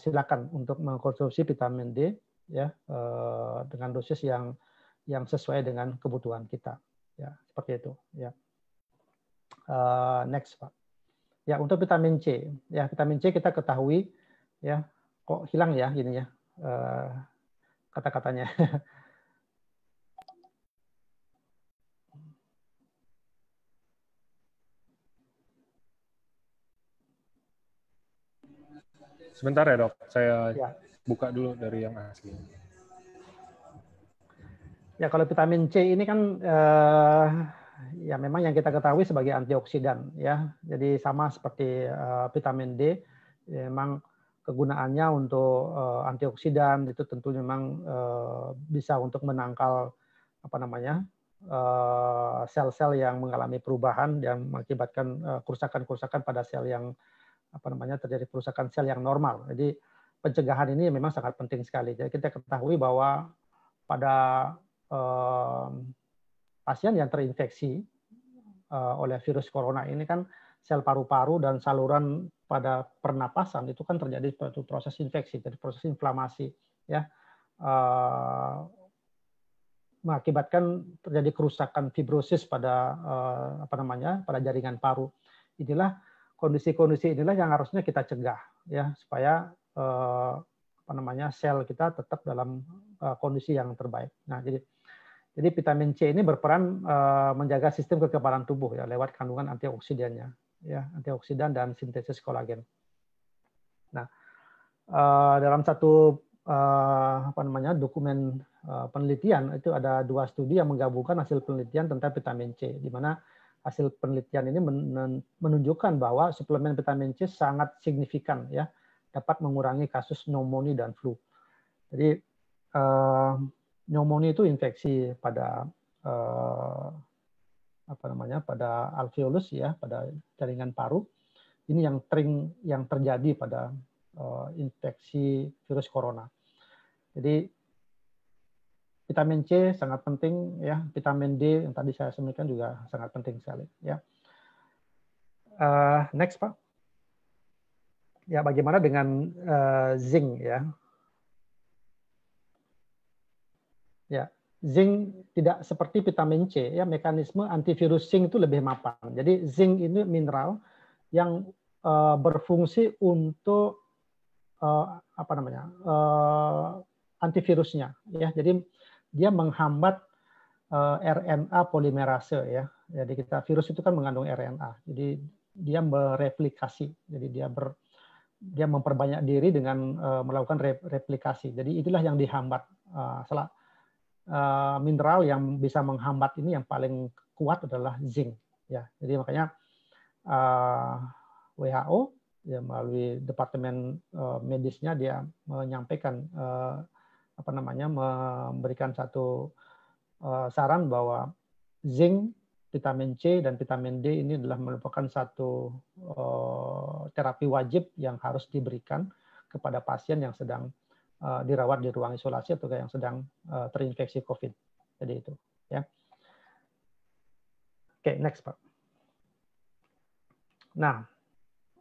silakan untuk mengkonsumsi vitamin D, ya, dengan dosis yang sesuai dengan kebutuhan kita, ya, seperti itu, ya. Next, Pak. Ya, untuk vitamin C, ya, vitamin C kita ketahui, ya, kok hilang ya ininya kata-katanya. Sebentar ya, Dok, saya buka dulu dari yang asli. Ya, kalau vitamin C ini kan ya memang yang kita ketahui sebagai antioksidan ya. Jadi sama seperti vitamin D, ya, memang kegunaannya untuk antioksidan itu tentu memang bisa untuk menangkal apa namanya sel-sel yang mengalami perubahan yang mengakibatkan kerusakan-kerusakan pada sel yang apa namanya terjadi kerusakan sel yang normal. Jadi pencegahan ini memang sangat penting sekali. Jadi kita ketahui bahwa pada pasien yang terinfeksi oleh virus corona ini kan sel paru-paru dan saluran pada pernapasan itu kan terjadi suatu proses infeksi, jadi proses inflamasi, ya, mengakibatkan terjadi kerusakan fibrosis pada apa namanya pada jaringan paru. Inilah kondisi-kondisi inilah yang harusnya kita cegah, ya, supaya apa namanya sel kita tetap dalam kondisi yang terbaik. Nah, jadi vitamin C ini berperan menjaga sistem kekebalan tubuh ya lewat kandungan antioksidannya, ya, antioksidan dan sintesis kolagen. Nah, dalam satu apa namanya dokumen penelitian itu ada 2 studi yang menggabungkan hasil penelitian tentang vitamin C, di mana hasil penelitian ini menunjukkan bahwa suplemen vitamin C sangat signifikan ya dapat mengurangi kasus pneumonia dan flu. Jadi pneumonia itu infeksi pada apa namanya pada alveolus ya, pada jaringan paru. Ini yang terjadi pada infeksi virus corona. Jadi vitamin C sangat penting ya, vitamin D yang tadi saya sebutkan juga sangat penting sekali ya. Next Pak. Ya, bagaimana dengan zinc ya? Ya, zinc tidak seperti vitamin C ya, mekanisme antivirus zinc itu lebih mapan. Jadi zinc ini mineral yang berfungsi untuk apa namanya antivirusnya ya. Jadi dia menghambat RNA polimerase ya. Jadi virus itu kan mengandung RNA. Jadi dia mereplikasi. Jadi dia memperbanyak diri dengan melakukan replikasi. Jadi itulah yang dihambat. Mineral yang bisa menghambat ini yang paling kuat adalah zinc ya. Jadi makanya WHO ya melalui departemen medisnya dia menyampaikan apa namanya memberikan satu saran bahwa zinc, vitamin C dan vitamin D ini adalah merupakan satu terapi wajib yang harus diberikan kepada pasien yang sedang dirawat di ruang isolasi atau yang sedang terinfeksi COVID. Jadi itu, ya. Oke, next Pak. Nah,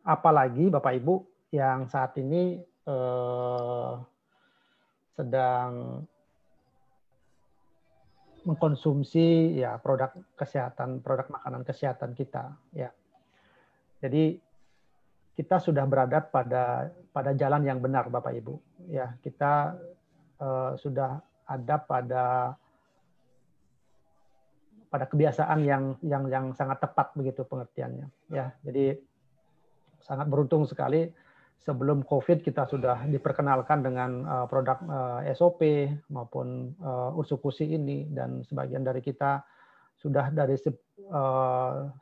apalagi Bapak Ibu yang saat ini sedang mengkonsumsi ya produk kesehatan, produk makanan kesehatan kita, ya. Jadi kita sudah berada pada jalan yang benar, Bapak Ibu. Ya, kita sudah ada pada kebiasaan yang sangat tepat begitu pengertiannya. Ya, jadi sangat beruntung sekali sebelum COVID kita sudah diperkenalkan dengan produk SOP maupun Ursukusi ini, dan sebagian dari kita sudah dari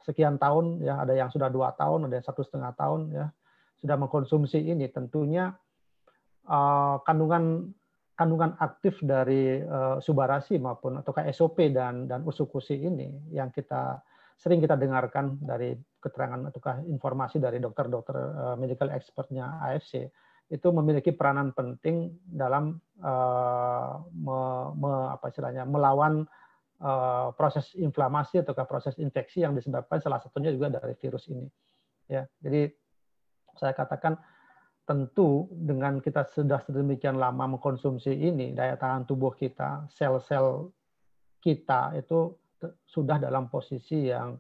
sekian tahun ya, ada yang sudah 2 tahun, ada yang 1,5 tahun ya sudah mengkonsumsi ini. Tentunya kandungan aktif dari Subarasi maupun atau SOP dan Ursukusi ini yang sering kita dengarkan dari keterangan atau informasi dari dokter-dokter medical expertnya AFC itu memiliki peranan penting dalam melawan proses inflamasi atau proses infeksi yang disebabkan salah satunya juga dari virus ini. Ya, jadi saya katakan tentu dengan kita sudah sedemikian lama mengkonsumsi ini, daya tahan tubuh kita, sel-sel kita itu sudah dalam posisi yang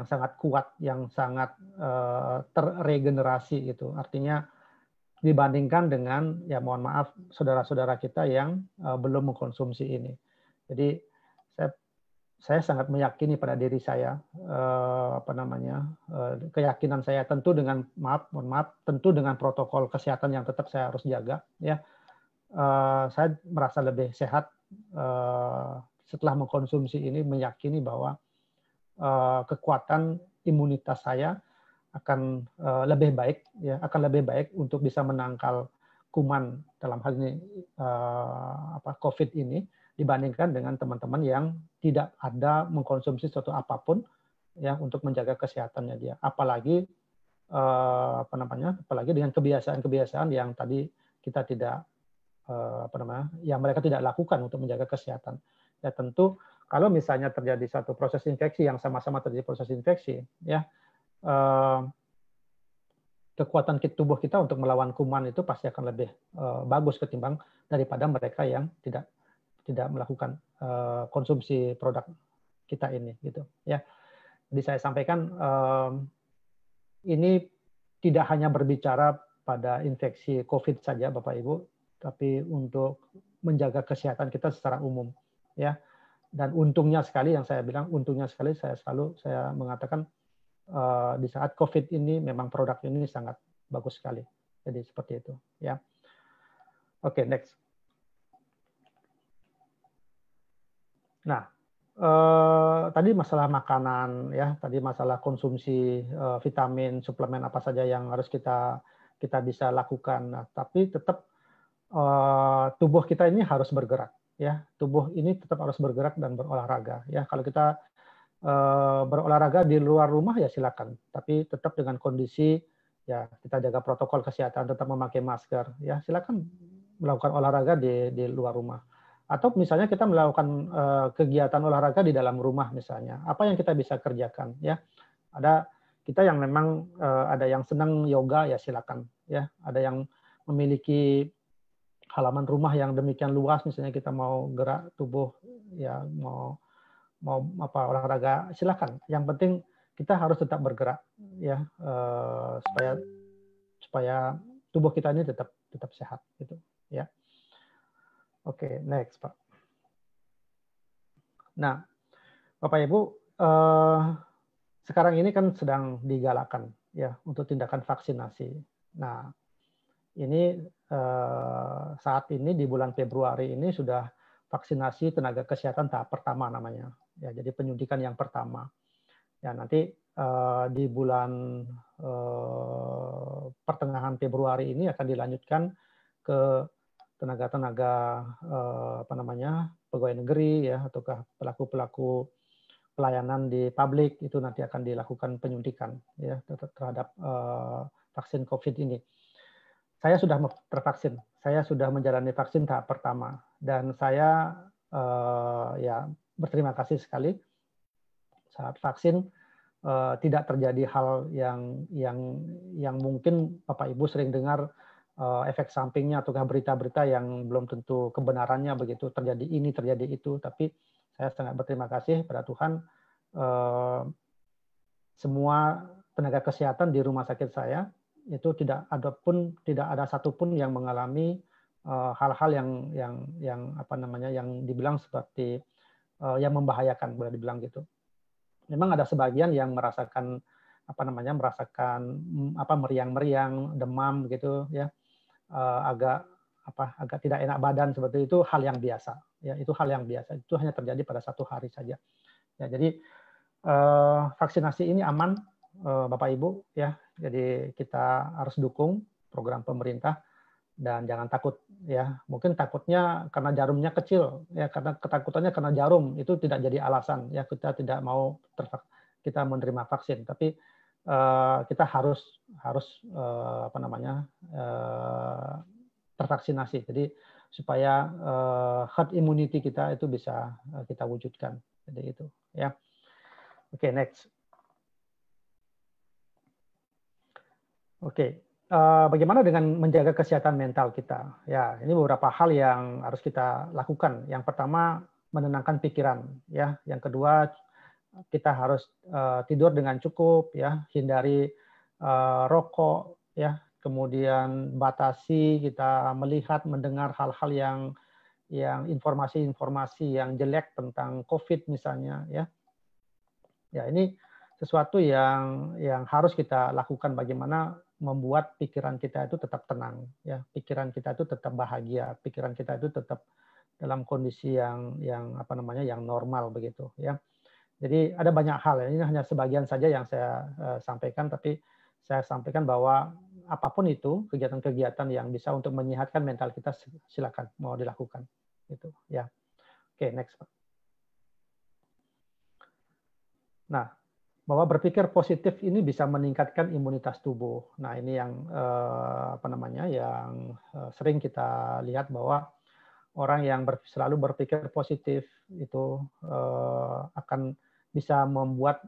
sangat kuat, yang sangat terregenerasi gitu. Artinya dibandingkan dengan ya mohon maaf saudara-saudara kita yang belum mengkonsumsi ini. Jadi saya sangat meyakini pada diri saya keyakinan saya tentu dengan tentu dengan protokol kesehatan yang tetap saya harus jaga ya. Saya merasa lebih sehat setelah mengkonsumsi ini, meyakini bahwa kekuatan imunitas saya akan lebih baik, ya, akan lebih baik untuk bisa menangkal kuman dalam hal ini COVID ini dibandingkan dengan teman-teman yang tidak ada mengkonsumsi sesuatu apapun ya untuk menjaga kesehatannya dia. Apalagi apalagi dengan kebiasaan-kebiasaan yang tadi kita tidak yang mereka tidak lakukan untuk menjaga kesehatan. Ya tentu kalau misalnya terjadi satu proses infeksi yang sama-sama terjadi proses infeksi, ya kekuatan tubuh kita untuk melawan kuman itu pasti akan lebih bagus ketimbang daripada mereka yang tidak melakukan konsumsi produk kita ini, gitu ya. Jadi saya sampaikan ini tidak hanya berbicara pada infeksi COVID saja, Bapak Ibu, tapi untuk menjaga kesehatan kita secara umum, ya. Dan untungnya sekali yang saya bilang, untungnya sekali saya mengatakan di saat COVID ini memang produk ini sangat bagus sekali. Jadi seperti itu, ya. Oke, next. Nah, tadi masalah makanan, ya, tadi masalah konsumsi vitamin, suplemen apa saja yang harus kita bisa lakukan. Nah, tapi tetap tubuh kita ini harus bergerak, ya. Tubuh ini tetap harus bergerak dan berolahraga, ya. Kalau kita berolahraga di luar rumah ya silakan, tapi tetap dengan kondisi ya kita jaga protokol kesehatan, tetap memakai masker, ya silakan melakukan olahraga di luar rumah. Atau misalnya kita melakukan kegiatan olahraga di dalam rumah misalnya, apa yang kita bisa kerjakan, ya. Ada kita yang memang ada yang senang yoga ya silakan, ya. Ada yang memiliki halaman rumah yang demikian luas, misalnya kita mau gerak tubuh, ya mau olahraga silakan. Yang penting kita harus tetap bergerak, ya, supaya tubuh kita ini tetap sehat, gitu, ya. Oke, next, Pak. Nah, Bapak Ibu, sekarang ini kan sedang digalakkan ya untuk tindakan vaksinasi. Nah, ini saat ini di bulan Februari ini sudah vaksinasi tenaga kesehatan tahap pertama namanya. Ya, jadi penyuntikan yang pertama. Ya, nanti di bulan pertengahan Februari ini akan dilanjutkan ke tenaga-tenaga pegawai negeri ya ataukah pelaku-pelaku pelayanan di publik itu nanti akan dilakukan penyuntikan ya terhadap vaksin COVID ini. Saya sudah tervaksin, saya sudah menjalani vaksin tahap pertama dan saya ya berterima kasih sekali saat vaksin tidak terjadi hal yang mungkin Bapak Ibu sering dengar efek sampingnya ataukah berita-berita yang belum tentu kebenarannya begitu, terjadi ini terjadi itu, tapi saya sangat berterima kasih pada Tuhan semua tenaga kesehatan di rumah sakit saya itu tidak ada satupun yang mengalami hal-hal yang dibilang seperti yang membahayakan, boleh dibilang gitu. Memang ada sebagian yang merasakan meriang-meriang, demam gitu ya, agak tidak enak badan seperti itu, hal yang biasa ya, itu hal yang biasa, itu hanya terjadi pada satu hari saja ya. Jadi vaksinasi ini aman Bapak Ibu ya, jadi kita harus dukung program pemerintah dan jangan takut ya. Mungkin takutnya karena jarumnya kecil ya, karena ketakutannya karena jarum itu tidak jadi alasan ya kita tidak mau kita menerima vaksin, tapi kita harus tervaksinasi. Jadi supaya herd immunity kita itu bisa kita wujudkan. Jadi itu ya. Oke, next. Oke. Bagaimana dengan menjaga kesehatan mental kita? Ya, ini beberapa hal yang harus kita lakukan. Yang pertama, menenangkan pikiran. Ya, yang kedua, kita harus tidur dengan cukup. Ya, hindari rokok. Ya, kemudian batasi kita melihat, mendengar hal-hal yang informasi-informasi yang jelek tentang COVID misalnya. Ya, ini sesuatu yang harus kita lakukan, bagaimana membuat pikiran kita itu tetap tenang ya, pikiran kita itu tetap bahagia, pikiran kita itu tetap dalam kondisi yang normal begitu ya. Jadi ada banyak hal ya. Ini hanya sebagian saja yang saya sampaikan, tapi saya sampaikan bahwa apapun itu kegiatan-kegiatan yang bisa untuk menyehatkan mental kita, silakan mau dilakukan. Gitu ya. Oke, next Pak. Nah, bahwa berpikir positif ini bisa meningkatkan imunitas tubuh. Nah, ini yang yang sering kita lihat bahwa orang yang selalu berpikir positif itu akan bisa membuat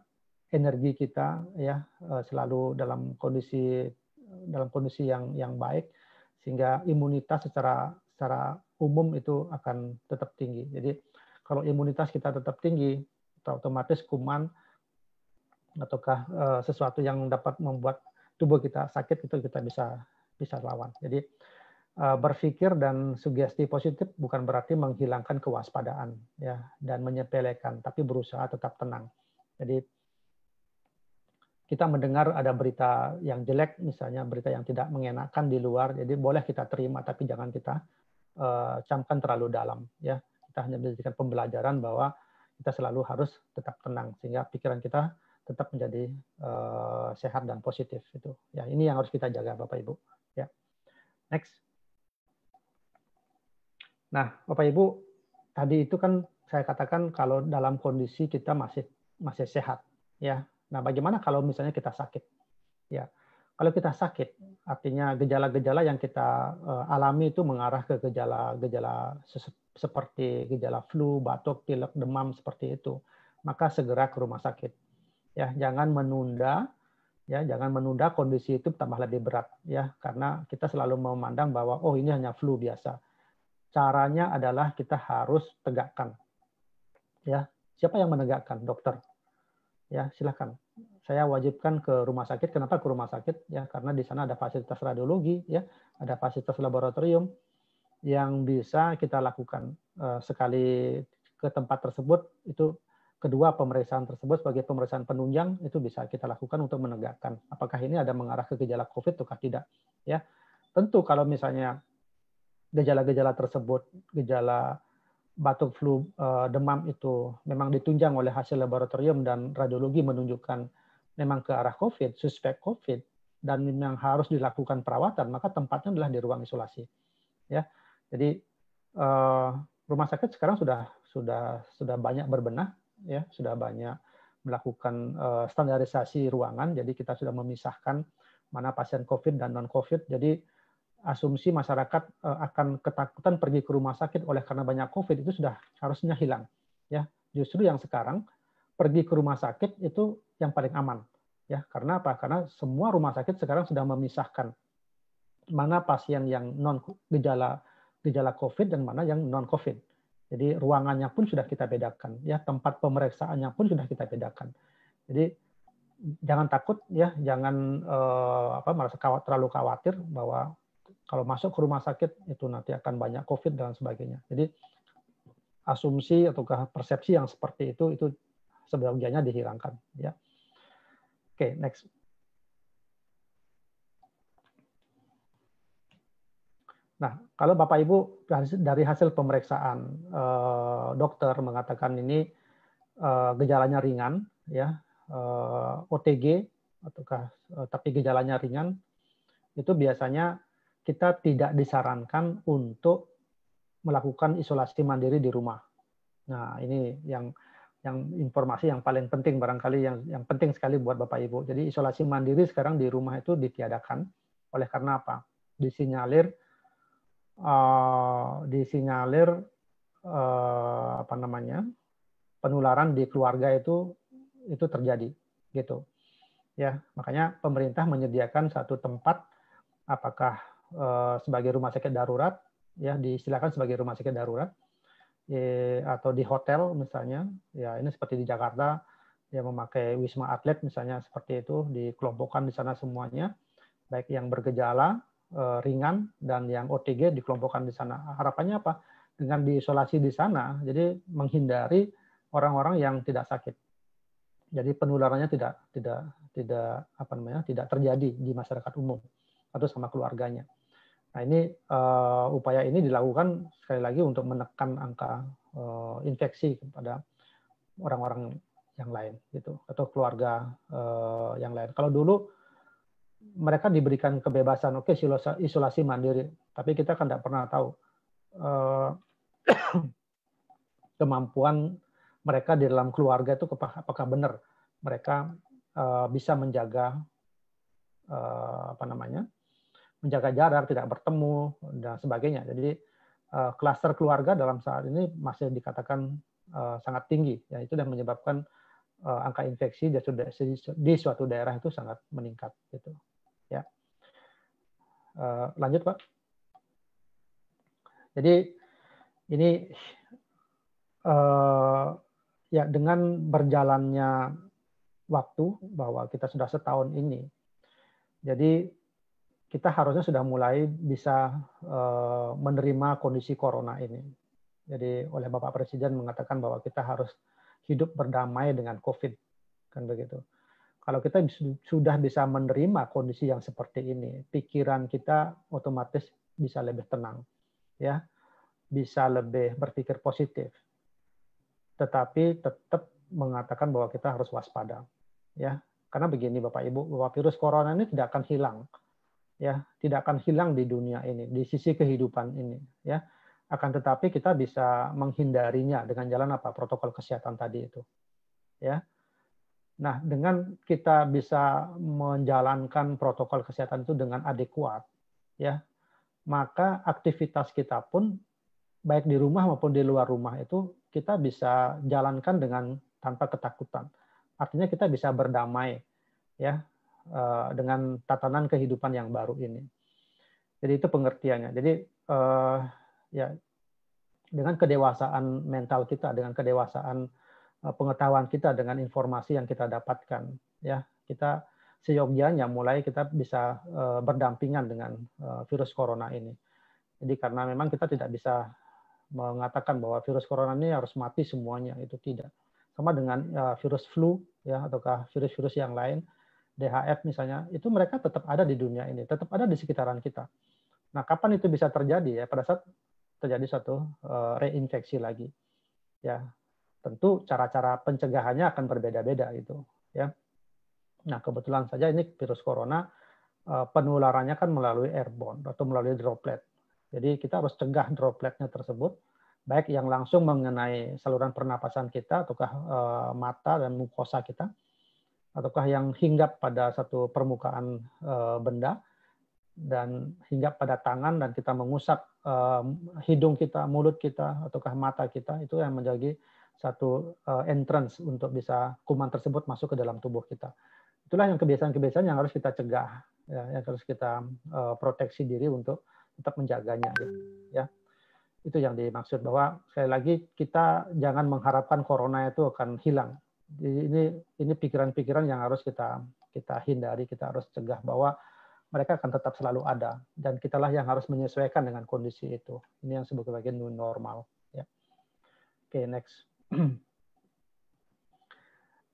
energi kita ya selalu dalam kondisi yang baik, sehingga imunitas secara umum itu akan tetap tinggi. Jadi kalau imunitas kita tetap tinggi, otomatis kuman ataukah sesuatu yang dapat membuat tubuh kita sakit itu kita bisa lawan. Jadi berpikir dan sugesti positif bukan berarti menghilangkan kewaspadaan ya dan menyepelekan, tapi berusaha tetap tenang. Jadi kita mendengar ada berita yang jelek, misalnya berita yang tidak mengenakan di luar, jadi boleh kita terima, tapi jangan kita camkan terlalu dalam ya. Kita hanya menjadikan pembelajaran bahwa kita selalu harus tetap tenang sehingga pikiran kita tetap menjadi sehat dan positif itu. Ya, ini yang harus kita jaga Bapak Ibu. Ya. Next. Nah, Bapak Ibu, tadi itu kan saya katakan kalau dalam kondisi kita masih sehat, ya. Nah, bagaimana kalau misalnya kita sakit? Ya. Kalau kita sakit, artinya gejala-gejala yang kita alami itu mengarah ke gejala-gejala seperti gejala flu, batuk, pilek, demam seperti itu. Maka segera ke rumah sakit. Ya, jangan menunda kondisi itu tambah lebih berat ya, karena kita selalu memandang bahwa oh ini hanya flu biasa. Caranya adalah kita harus tegakkan. Ya, siapa yang menegakkan? Dokter. Ya, silakan. Saya wajibkan ke rumah sakit. Kenapa ke rumah sakit? Ya, karena di sana ada fasilitas radiologi, ya, ada fasilitas laboratorium yang bisa kita lakukan. Sekali ke tempat tersebut itu kedua pemeriksaan tersebut sebagai pemeriksaan penunjang itu bisa kita lakukan untuk menegakkan apakah ini ada mengarah ke gejala COVID atau tidak. Ya, tentu kalau misalnya gejala-gejala tersebut, gejala batuk, flu, demam itu memang ditunjang oleh hasil laboratorium dan radiologi menunjukkan memang ke arah COVID, suspek COVID, dan yang harus dilakukan perawatan, maka tempatnya adalah di ruang isolasi. Ya, jadi rumah sakit sekarang sudah banyak berbenah. Ya, sudah banyak melakukan standarisasi ruangan, jadi kita sudah memisahkan mana pasien COVID dan non-COVID. Jadi asumsi masyarakat akan ketakutan pergi ke rumah sakit oleh karena banyak COVID itu sudah harusnya hilang. Ya, justru yang sekarang pergi ke rumah sakit itu yang paling aman. Ya, karena apa? Karena semua rumah sakit sekarang sudah memisahkan mana pasien yang non gejala COVID dan mana yang non COVID. Jadi ruangannya pun sudah kita bedakan, ya tempat pemeriksaannya pun sudah kita bedakan. Jadi jangan takut, ya jangan merasa terlalu khawatir bahwa kalau masuk ke rumah sakit itu nanti akan banyak COVID dan sebagainya. Jadi asumsi atau persepsi yang seperti itu sebagiannya dihilangkan. Ya. Oke, next. Nah, kalau Bapak Ibu dari hasil pemeriksaan dokter mengatakan ini gejalanya ringan, ya OTG ataukah tapi gejalanya ringan, itu biasanya kita tidak disarankan untuk melakukan isolasi mandiri di rumah. Nah, ini yang informasi yang paling penting barangkali yang penting sekali buat Bapak Ibu. Jadi isolasi mandiri sekarang di rumah itu ditiadakan oleh karena apa? Disinyalir penularan di keluarga itu terjadi gitu ya, makanya pemerintah menyediakan satu tempat apakah sebagai rumah sakit darurat ya, disilakan sebagai rumah sakit darurat atau di hotel misalnya ya, ini seperti di Jakarta ya, memakai Wisma Atlet misalnya seperti itu, dikelompokkan di sana semuanya baik yang bergejala ringan dan yang OTG dikelompokkan di sana. Harapannya apa? Dengan diisolasi di sana, jadi menghindari orang-orang yang tidak sakit. Jadi penularannya tidak terjadi di masyarakat umum atau sama keluarganya. Nah, ini upaya ini dilakukan sekali lagi untuk menekan angka infeksi kepada orang-orang yang lain gitu, atau keluarga yang lain. Kalau dulu mereka diberikan kebebasan, oke, isolasi mandiri, tapi kita kan tidak pernah tahu kemampuan mereka di dalam keluarga itu apakah benar mereka bisa menjaga menjaga jarak, tidak bertemu dan sebagainya. Jadi klaster keluarga dalam saat ini masih dikatakan sangat tinggi, ya itu yang menyebabkan angka infeksi di suatu daerah itu sangat meningkat gitu. Ya. Lanjut, Pak. Jadi ini ya dengan berjalannya waktu bahwa kita sudah setahun ini, jadi kita harusnya sudah mulai bisa menerima kondisi corona ini. Jadi oleh Bapak Presiden mengatakan bahwa kita harus hidup berdamai dengan COVID, kan begitu. Kalau kita sudah bisa menerima kondisi yang seperti ini, pikiran kita otomatis bisa lebih tenang, ya, bisa lebih berpikir positif. Tetapi tetap mengatakan bahwa kita harus waspada, ya, karena begini Bapak Ibu, bahwa virus corona ini tidak akan hilang, ya, tidak akan hilang di dunia ini, di sisi kehidupan ini, ya. Akan tetapi kita bisa menghindarinya dengan jalan apa? Protokol kesehatan tadi itu, ya. Nah, dengan kita bisa menjalankan protokol kesehatan itu dengan adekuat, ya, maka aktivitas kita pun baik di rumah maupun di luar rumah itu kita bisa jalankan dengan tanpa ketakutan. Artinya kita bisa berdamai, ya, dengan tatanan kehidupan yang baru ini. Jadi itu pengertiannya. Jadi ya dengan kedewasaan mental kita, dengan kedewasaan pengetahuan kita, dengan informasi yang kita dapatkan, ya kita seyogyanya mulai kita bisa berdampingan dengan virus corona ini. Jadi karena memang kita tidak bisa mengatakan bahwa virus corona ini harus mati semuanya, itu tidak. Sama dengan virus flu, ya, ataukah virus-virus yang lain, DHF misalnya, itu mereka tetap ada di dunia ini, tetap ada di sekitaran kita. Nah, kapan itu bisa terjadi? Ya, pada saat terjadi satu reinfeksi lagi. Ya, tentu cara-cara pencegahannya akan berbeda-beda gitu. Ya. Nah, kebetulan saja ini virus corona penularannya kan melalui airborne atau melalui droplet. Jadi kita harus cegah dropletnya tersebut, baik yang langsung mengenai saluran pernapasan kita, ataukah mata dan mukosa kita, ataukah yang hinggap pada satu permukaan benda, dan hinggap pada tangan dan kita mengusap hidung kita, mulut kita, ataukah mata kita, itu yang menjadi satu entrance untuk bisa kuman tersebut masuk ke dalam tubuh kita. Itulah yang kebiasaan-kebiasaan yang harus kita cegah, ya, yang harus kita proteksi diri untuk tetap menjaganya. Ya, itu yang dimaksud, bahwa sekali lagi kita jangan mengharapkan corona itu akan hilang. Ini pikiran-pikiran yang harus kita hindari, kita harus cegah bahwa mereka akan tetap selalu ada, dan kitalah yang harus menyesuaikan dengan kondisi itu. Ini yang sebagai bagian new normal. Ya. Oke, next.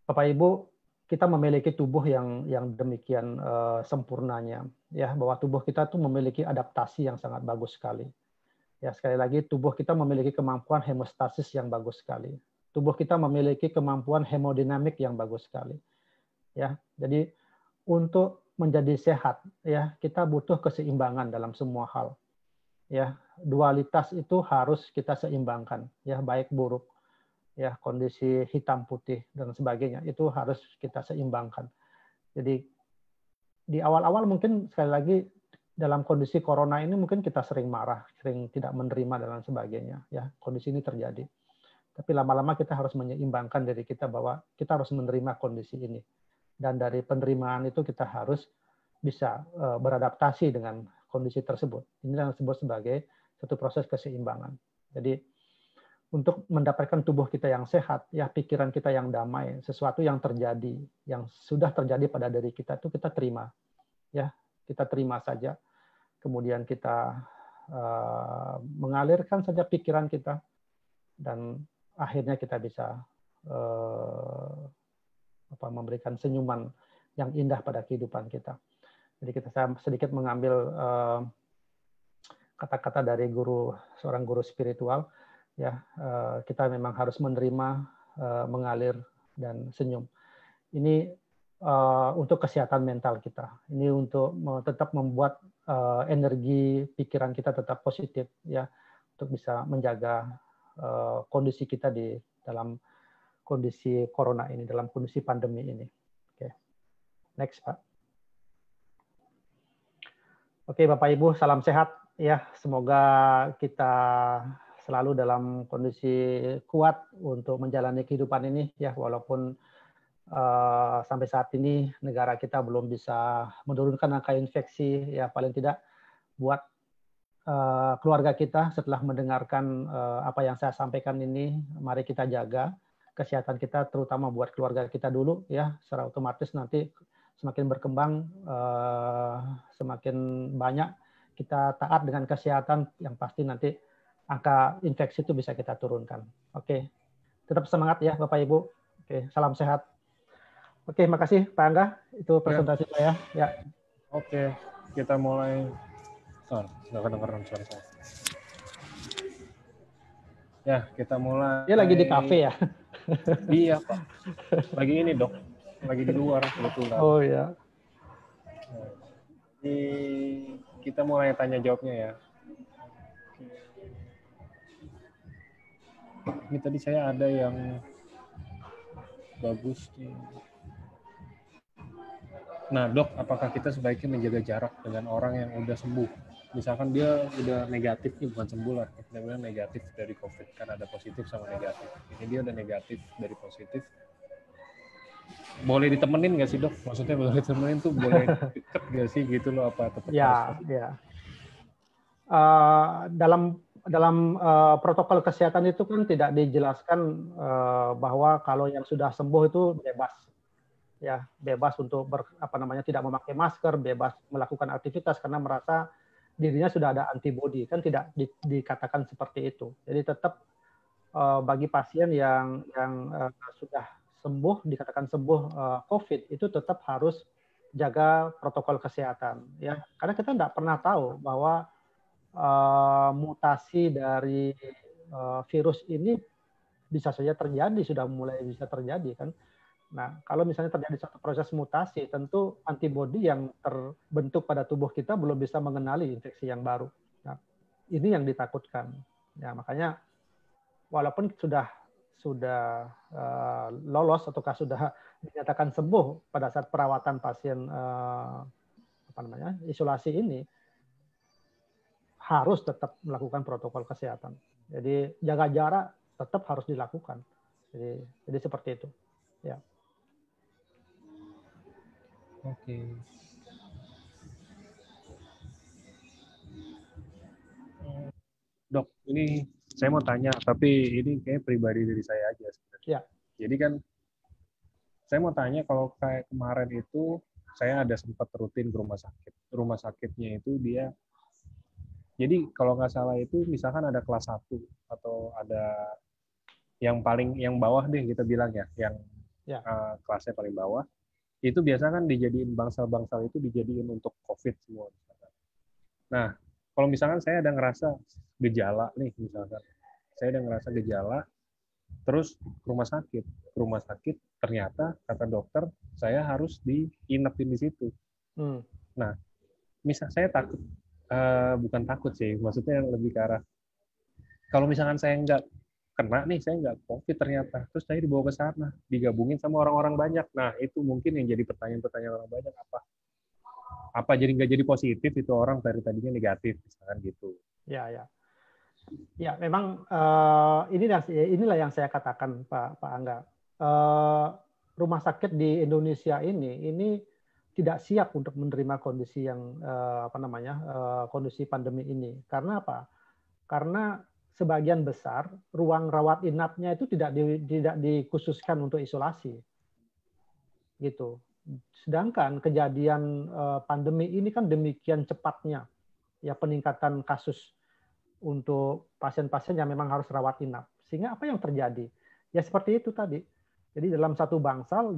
Bapak Ibu, kita memiliki tubuh yang demikian sempurnanya, ya, bahwa tubuh kita tuh memiliki adaptasi yang sangat bagus sekali. Ya, sekali lagi tubuh kita memiliki kemampuan hemostasis yang bagus sekali. Tubuh kita memiliki kemampuan hemodinamik yang bagus sekali. Ya, jadi untuk menjadi sehat, ya, kita butuh keseimbangan dalam semua hal. Ya, dualitas itu harus kita seimbangkan, ya, baik buruk, ya, kondisi hitam putih dan sebagainya itu harus kita seimbangkan. Jadi di awal-awal mungkin sekali lagi dalam kondisi corona ini mungkin kita sering marah, sering tidak menerima dan sebagainya, ya, kondisi ini terjadi. Tapi lama-lama kita harus menyeimbangkan diri kita bahwa kita harus menerima kondisi ini. Dan dari penerimaan itu kita harus bisa beradaptasi dengan kondisi tersebut. Ini yang disebut sebagai satu proses keseimbangan. Jadi untuk mendapatkan tubuh kita yang sehat, ya, pikiran kita yang damai, sesuatu yang terjadi, yang sudah terjadi pada diri kita itu kita terima, ya, kita terima saja. Kemudian kita mengalirkan saja pikiran kita, dan akhirnya kita bisa memberikan senyuman yang indah pada kehidupan kita. Jadi saya sedikit mengambil kata-kata dari seorang guru spiritual, ya, kita memang harus menerima, mengalir dan senyum. Ini untuk kesehatan mental kita. Ini untuk tetap membuat energi pikiran kita tetap positif ya, untuk bisa menjaga kondisi kita di dalam kondisi corona ini, dalam kondisi pandemi ini. Oke. Next, Pak. Oke, Bapak Ibu, salam sehat ya. Semoga kita selalu dalam kondisi kuat untuk menjalani kehidupan ini ya, walaupun sampai saat ini negara kita belum bisa menurunkan angka infeksi ya, paling tidak buat keluarga kita setelah mendengarkan apa yang saya sampaikan ini, mari kita jaga kesehatan kita, terutama buat keluarga kita dulu ya. Secara otomatis nanti semakin berkembang, semakin banyak kita taat dengan kesehatan, yang pasti nanti angka infeksi itu bisa kita turunkan. Oke, tetap semangat ya Bapak Ibu. Oke, salam sehat. Oke, makasih Pak Angga. Itu presentasi saya. Ya. Oke, kita mulai. Nggak kedengeran suara saya. Ya, kita mulai. Dia lagi di kafe ya? Iya, Pak. Lagi ini, Dok. Lagi di luar kebetulan. Oh ya. Jadi kita mulai tanya jawabnya ya. Ini tadi saya ada yang bagus nih. Nah, Dok, apakah kita sebaiknya menjaga jarak dengan orang yang udah sembuh? Misalkan dia udah negatif, nih bukan sembuh lah, kita bilang negatif dari COVID, kan ada positif sama negatif. Ini dia udah negatif dari positif. Boleh ditemenin nggak sih, Dok? Maksudnya boleh ditemenin tuh boleh deket nggak sih gitu loh, apa tetap ya, harus? Ya. Dalam protokol kesehatan itu kan tidak dijelaskan bahwa kalau yang sudah sembuh itu bebas. Ya, bebas untuk tidak memakai masker, bebas melakukan aktivitas karena merasa dirinya sudah ada antibodi, kan tidak dikatakan seperti itu. Jadi tetap bagi pasien yang sudah sembuh, dikatakan sembuh COVID, itu tetap harus jaga protokol kesehatan, ya. Karena kita tidak pernah tahu bahwa mutasi dari virus ini bisa saja terjadi, sudah mulai bisa terjadi kan. Nah, kalau misalnya terjadi satu proses mutasi, tentu antibodi yang terbentuk pada tubuh kita belum bisa mengenali infeksi yang baru. Nah, ini yang ditakutkan. Ya, makanya walaupun sudah lolos ataukah sudah dinyatakan sembuh pada saat perawatan pasien isolasi ini, harus tetap melakukan protokol kesehatan. Jadi jaga jarak tetap harus dilakukan. Jadi seperti itu. Ya. Oke. Dok, ini saya mau tanya, tapi ini kayak pribadi dari saya aja sebenarnya. Ya. Jadi kan saya mau tanya, kalau kayak kemarin itu saya ada sempat rutin ke rumah sakit. Rumah sakitnya itu dia, jadi kalau nggak salah itu misalkan ada kelas 1 atau ada yang bawah deh kita bilang ya, yang kelasnya paling bawah. Itu biasa kan dijadiin bangsal-bangsal itu dijadiin untuk COVID semua. Nah, kalau misalkan saya ada ngerasa gejala nih, misalkan saya ada ngerasa gejala, terus ke rumah sakit ternyata kata dokter saya harus diinapin di situ. Nah, misal saya takut, bukan takut sih, maksudnya lebih ke arah kalau misalkan saya nggak kena nih, saya nggak COVID ternyata, terus saya dibawa ke sana, digabungin sama orang-orang banyak. Nah, itu mungkin yang jadi pertanyaan-pertanyaan orang banyak, apa jadi nggak jadi positif itu orang dari tadinya negatif, misalkan gitu. Ya, memang inilah yang saya katakan Pak Angga. Rumah sakit di Indonesia ini tidak siap untuk menerima kondisi yang kondisi pandemi ini. Karena apa? Karena sebagian besar ruang rawat inapnya itu tidak dikhususkan untuk isolasi, gitu. Sedangkan kejadian pandemi ini kan demikian cepatnya, ya peningkatan kasus untuk pasien-pasien yang memang harus rawat inap. Sehingga apa yang terjadi? Ya seperti itu tadi. Jadi dalam satu bangsal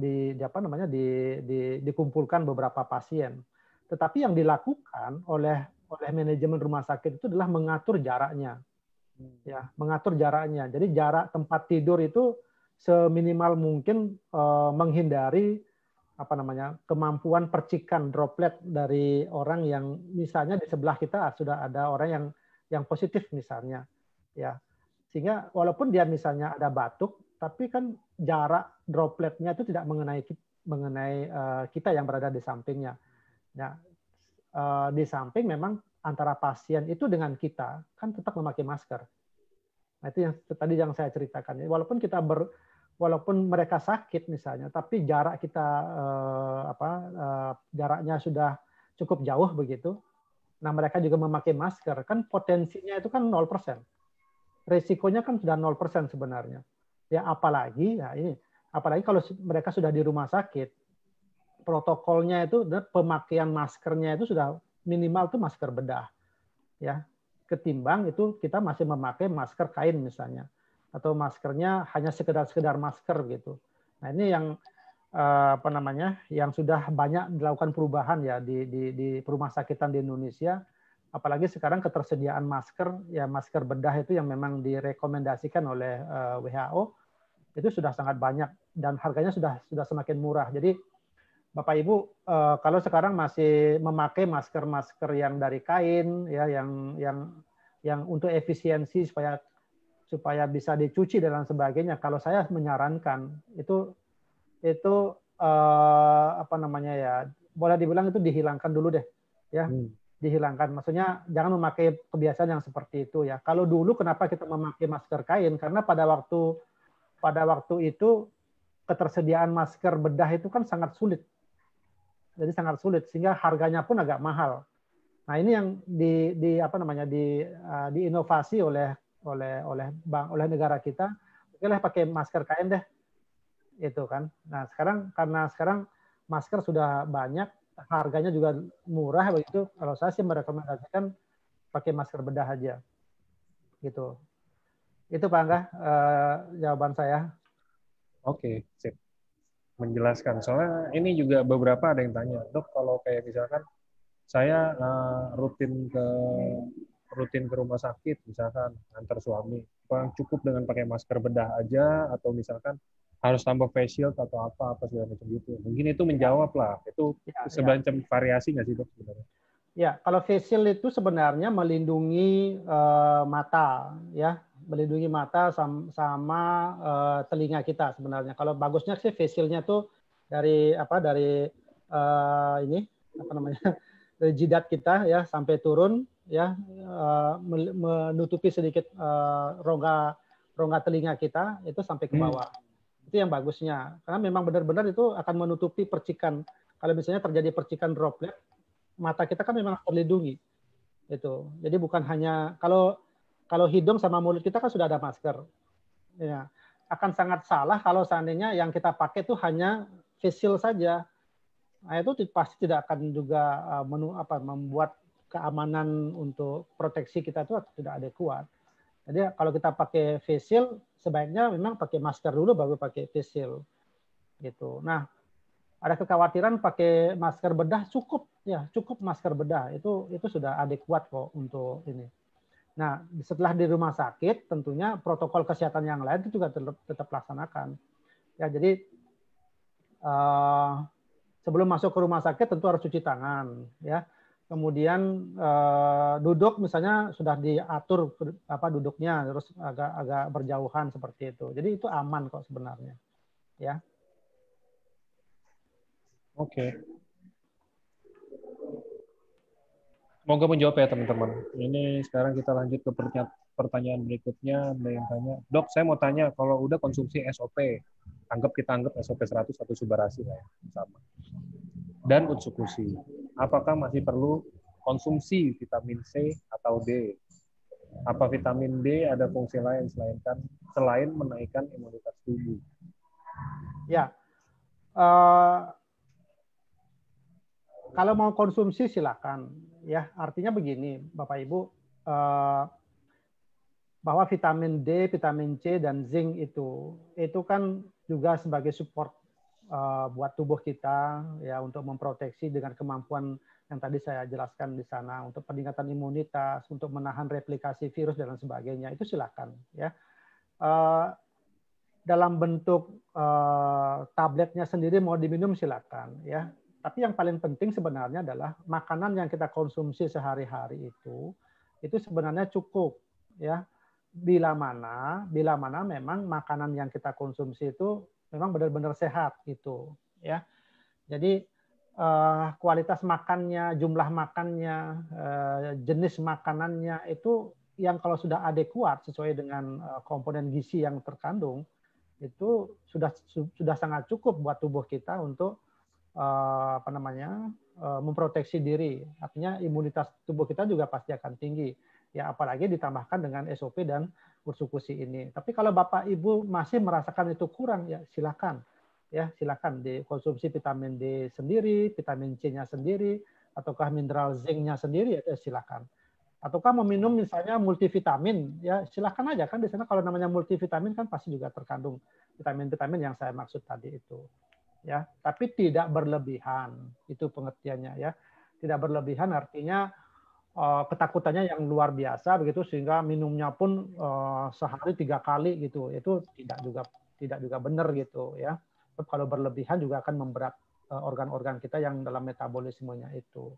dikumpulkan beberapa pasien. Tetapi yang dilakukan oleh manajemen rumah sakit itu adalah mengatur jaraknya. Ya, mengatur jaraknya. Jadi jarak tempat tidur itu seminimal mungkin menghindari kemampuan percikan droplet dari orang yang misalnya di sebelah kita sudah ada orang yang positif misalnya, ya. Sehingga walaupun dia misalnya ada batuk, tapi kan jarak dropletnya itu tidak mengenai kita yang berada di sampingnya. Nah, di samping memang antara pasien itu dengan kita kan tetap memakai masker. Nah, itu yang tadi yang saya ceritakan. Walaupun mereka sakit misalnya, tapi jarak kita jaraknya sudah cukup jauh begitu. Nah, mereka juga memakai masker, kan potensinya itu kan 0%. Resikonya kan sudah 0% sebenarnya. Ya apalagi kalau mereka sudah di rumah sakit, protokolnya itu pemakaian maskernya itu sudah minimal tuh masker bedah. Ya, ketimbang itu kita masih memakai masker kain misalnya, atau maskernya hanya sekedar masker gitu. Nah, ini yang yang sudah banyak dilakukan perubahan ya di rumah sakitan di Indonesia. Apalagi sekarang ketersediaan masker bedah itu yang memang direkomendasikan oleh WHO itu sudah sangat banyak dan harganya sudah semakin murah. Jadi Bapak Ibu, kalau sekarang masih memakai masker yang dari kain, ya, yang untuk efisiensi supaya bisa dicuci dan sebagainya, kalau saya menyarankan itu boleh dibilang itu dihilangkan dulu deh, ya, dihilangkan. Maksudnya jangan memakai kebiasaan yang seperti itu ya. Kalau dulu kenapa kita memakai masker kain? Karena pada waktu itu ketersediaan masker bedah itu kan sangat sulit. Jadi sangat sulit sehingga harganya pun agak mahal. Nah, ini yang diinovasi oleh negara kita. Oke, pakai masker kain deh. Itu kan. Nah, karena sekarang masker sudah banyak, harganya juga murah begitu. Kalau saya sih merekomendasikan pakai masker bedah aja. Gitu. Itu Pak Angga, jawaban saya. Oke, sip. Menjelaskan. Soalnya ini juga beberapa ada yang tanya, Dok, kalau kayak misalkan saya rutin ke rumah sakit, misalkan antar suami, cukup dengan pakai masker bedah aja, atau misalkan harus tambah face shield atau apa segala macam gitu. Mungkin itu menjawab lah. Itu semacam variasi nggak sih, Dok, sebenarnya? Ya, kalau face shield itu sebenarnya melindungi mata, ya, melindungi mata sama telinga kita sebenarnya. Kalau bagusnya sih face shield-nya tuh dari dari jidat kita ya sampai turun ya, menutupi sedikit rongga telinga kita itu sampai ke bawah. Itu yang bagusnya. Karena memang benar-benar itu akan menutupi percikan. Kalau misalnya terjadi percikan droplet, mata kita kan memang terlindungi. Itu. Jadi bukan hanya kalau hidung sama mulut kita kan sudah ada masker. Ya. Akan sangat salah kalau seandainya yang kita pakai itu hanya face shield saja. Nah, itu pasti tidak akan juga membuat keamanan untuk proteksi kita itu tidak adekuat. Jadi kalau kita pakai face shield, sebaiknya memang pakai masker dulu baru pakai face shield. Gitu. Nah, ada kekhawatiran pakai masker bedah cukup masker bedah itu sudah adekuat kok untuk ini. Nah, setelah di rumah sakit tentunya protokol kesehatan yang lain itu juga tetap laksanakan. Ya, jadi sebelum masuk ke rumah sakit tentu harus cuci tangan, ya. Kemudian duduk misalnya sudah diatur duduknya, terus agak berjauhan seperti itu. Jadi itu aman kok sebenarnya, ya. Oke. Semoga menjawab ya teman-teman. Ini sekarang kita lanjut ke pertanyaan berikutnya. Ada yang tanya, Dok, saya mau tanya kalau udah konsumsi SOP, kita anggap SOP 100 atau Subarasi lah ya, sama. Dan Utsukushi, apakah masih perlu konsumsi vitamin C atau D? Apa vitamin D ada fungsi lain selain menaikkan imunitas tubuh? Ya, kalau mau konsumsi silakan. Ya, artinya begini, Bapak Ibu, bahwa vitamin D, vitamin C, dan zinc itu kan juga sebagai support buat tubuh kita ya untuk memproteksi dengan kemampuan yang tadi saya jelaskan di sana untuk peningkatan imunitas, untuk menahan replikasi virus dan sebagainya. Itu silakan ya. dalam bentuk tabletnya sendiri mau diminum silakan ya. Tapi yang paling penting sebenarnya adalah makanan yang kita konsumsi sehari-hari itu sebenarnya cukup ya. Bila mana memang makanan yang kita konsumsi itu memang benar-benar sehat gitu ya. Jadi kualitas makannya, jumlah makannya, jenis makanannya itu yang kalau sudah adekuat sesuai dengan komponen gizi yang terkandung itu sudah sangat cukup buat tubuh kita untuk memproteksi diri. Artinya imunitas tubuh kita juga pasti akan tinggi. Ya apalagi ditambahkan dengan SOP dan ursukusi ini. Tapi kalau Bapak Ibu masih merasakan itu kurang ya silakan. Ya silakan dikonsumsi vitamin D sendiri, vitamin C-nya sendiri, ataukah mineral zinc-nya sendiri ya silakan. Ataukah meminum misalnya multivitamin ya silakan aja kan di sana kalau namanya multivitamin kan pasti juga terkandung vitamin-vitamin yang saya maksud tadi itu. Ya, tapi tidak berlebihan. Itu pengertiannya ya. Tidak berlebihan artinya ketakutannya yang luar biasa begitu sehingga minumnya pun sehari 3 kali gitu. Itu tidak juga benar gitu ya. Kalau berlebihan juga akan memberat organ-organ kita yang dalam metabolismenya itu.